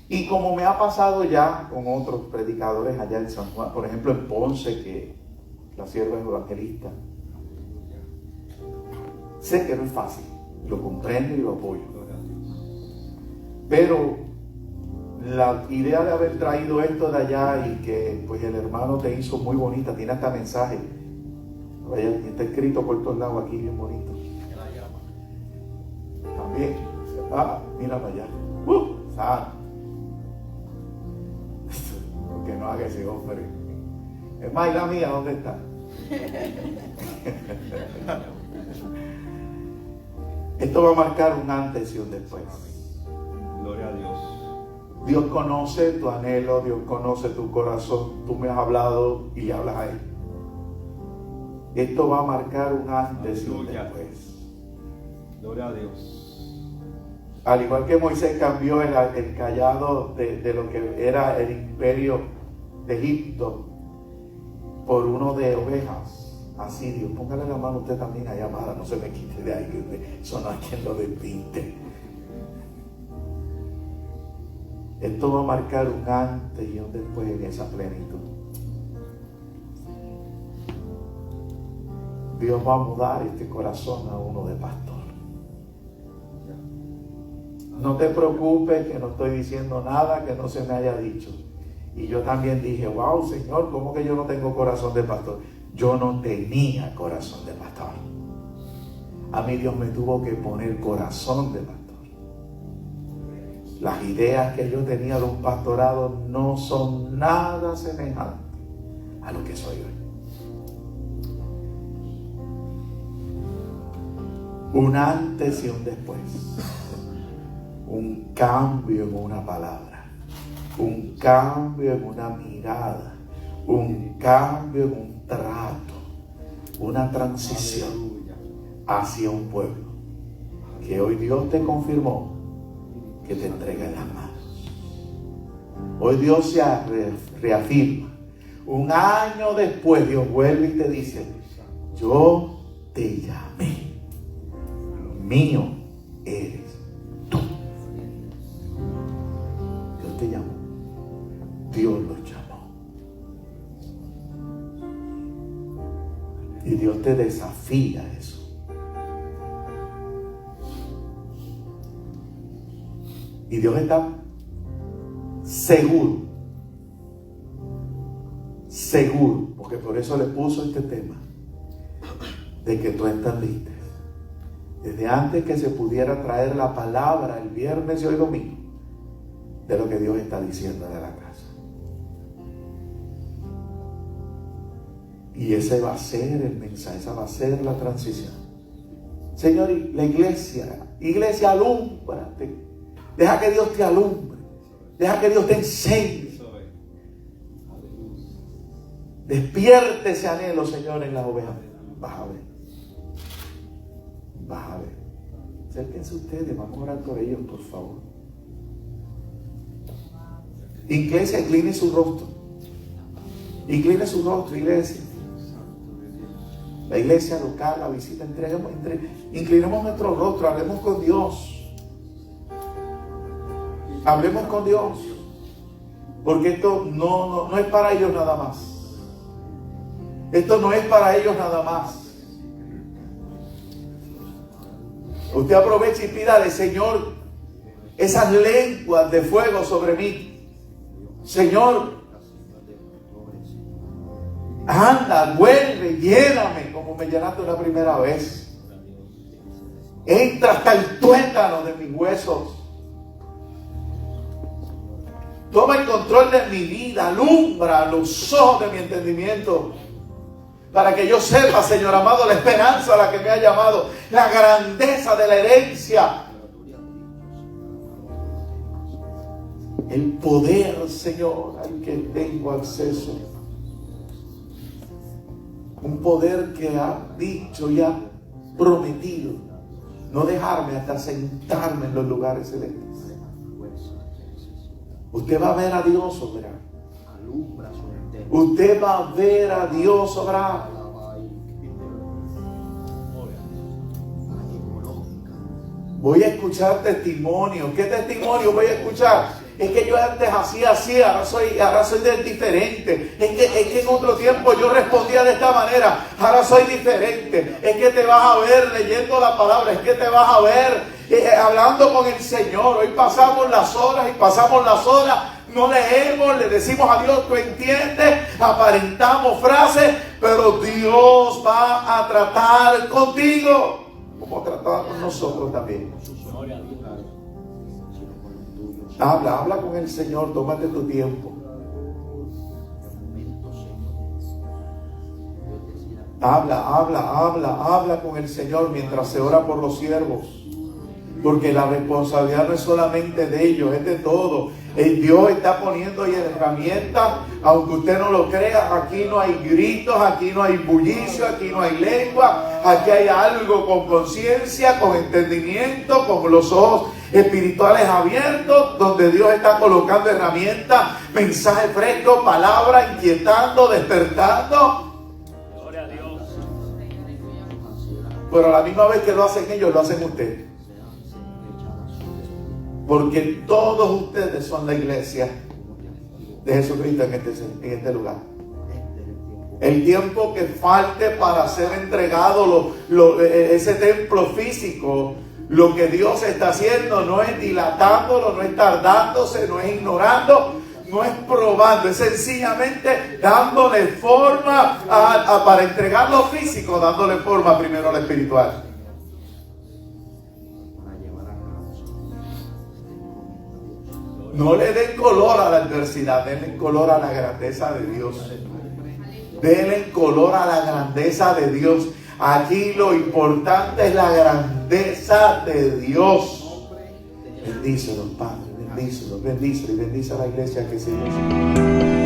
Y como me ha pasado ya con otros predicadores allá en San Juan, por ejemplo en Ponce, que la sierva es evangelista, sé que no es fácil, lo comprendo y lo apoyo. Pero la idea de haber traído esto de allá y que pues el hermano te hizo muy bonita, tiene hasta mensaje, vaya, está escrito por todos lados aquí, bien bonito. También, mira para allá, sano. Que no haga ese hombre. Es más, ¿y la mía dónde está? Esto va a marcar un antes y un después. Gloria a Dios. Dios conoce tu anhelo, Dios conoce tu corazón. Tú me has hablado y le hablas a Él. Esto va a marcar un antes y un después. Gloria a Dios. Al igual que Moisés cambió el cayado de lo que era el imperio de Egipto por uno de ovejas asirios. Póngale la mano usted también allá, amada, no se me quite de ahí, que eso no hay quien lo despinte. Esto va a marcar un antes y un después en esa plenitud. Dios va a mudar este corazón a uno de pastor. No te preocupes que no estoy diciendo nada que no se me haya dicho. Y yo también dije, wow, Señor, ¿cómo que yo no tengo corazón de pastor? Yo no tenía corazón de pastor. A mí Dios me tuvo que poner corazón de pastor. Las ideas que yo tenía de un pastorado no son nada semejantes a lo que soy hoy. Un antes y un después. Un cambio en una palabra, un cambio en una mirada, un cambio en un trato, una transición hacia un pueblo que hoy Dios te confirmó que te entrega en las manos. Hoy Dios se reafirma. Un año después Dios vuelve y te dice, yo te llamé, mío eres. Te llamó, Dios los llamó y Dios te desafía a eso. Y Dios está seguro, porque por eso le puso este tema, de que tú entendiste desde antes que se pudiera traer la palabra el viernes y hoy domingo, de lo que Dios está diciendo de la casa. Y ese va a ser el mensaje, esa va a ser la transición. Señor, la iglesia, alúmbrate. Deja que Dios te alumbre. Deja que Dios te enseñe. Despierte ese anhelo, Señor, en las ovejas. Vas a ver. Vas a ver. Acérquense ustedes, vamos a orar por ellos, por favor. Iglesia, incline su rostro. Incline su rostro, iglesia. La iglesia local, la visita, inclinemos nuestro rostro, hablemos con Dios. Hablemos con Dios. Porque esto no es para ellos nada más. Esto no es para ellos nada más. Usted aprovecha y pídale, Señor, esas lenguas de fuego sobre mí. Señor, anda, vuelve, lléname como me llenaste la primera vez. Entra hasta el tuétano de mis huesos. Toma el control de mi vida, alumbra los ojos de mi entendimiento, para que yo sepa, Señor amado, la esperanza a la que me ha llamado, la grandeza de la herencia, el poder, Señor, al que tengo acceso. Un poder que ha dicho y ha prometido no dejarme hasta sentarme en los lugares celestes. Usted va a ver a Dios obrar. Usted va a ver a Dios obrar. Voy a escuchar testimonios. ¿Qué testimonio voy a escuchar? Es que yo antes hacía así, ahora soy diferente. Es que en otro tiempo yo respondía de esta manera, ahora soy diferente. Es que te vas a ver leyendo la palabra, es que te vas a ver hablando con el Señor. Hoy pasamos las horas y pasamos las horas, no leemos, le decimos a Dios, tú entiendes, aparentamos frases, pero Dios va a tratar contigo, como ha tratado con nosotros también. Habla con el Señor, tómate tu tiempo. Habla con el Señor mientras se ora por los siervos. Porque la responsabilidad no es solamente de ellos, es de todos. Dios está poniendo ahí herramientas, aunque usted no lo crea. Aquí no hay gritos, aquí no hay bullicio, aquí no hay lengua. Aquí hay algo con conciencia, con entendimiento, con los ojos espirituales abiertos, donde Dios está colocando herramientas, mensajes frescos, palabras, inquietando, despertando. Gloria a Dios. Pero a la misma vez que lo hacen ellos, lo hacen ustedes. Porque todos ustedes son la iglesia de Jesucristo en este lugar. El tiempo que falte para ser entregado ese templo físico, lo que Dios está haciendo no es dilatándolo, no es tardándose, no es ignorando, no es probando, es sencillamente dándole forma para entregar lo físico, dándole forma primero al espiritual. No le den color a la adversidad, denle color a la grandeza de Dios. Denle color a la grandeza de Dios. Aquí lo importante es la grandeza de Dios. Bendícelos, Padre, bendícelos y bendice a la iglesia que sigue.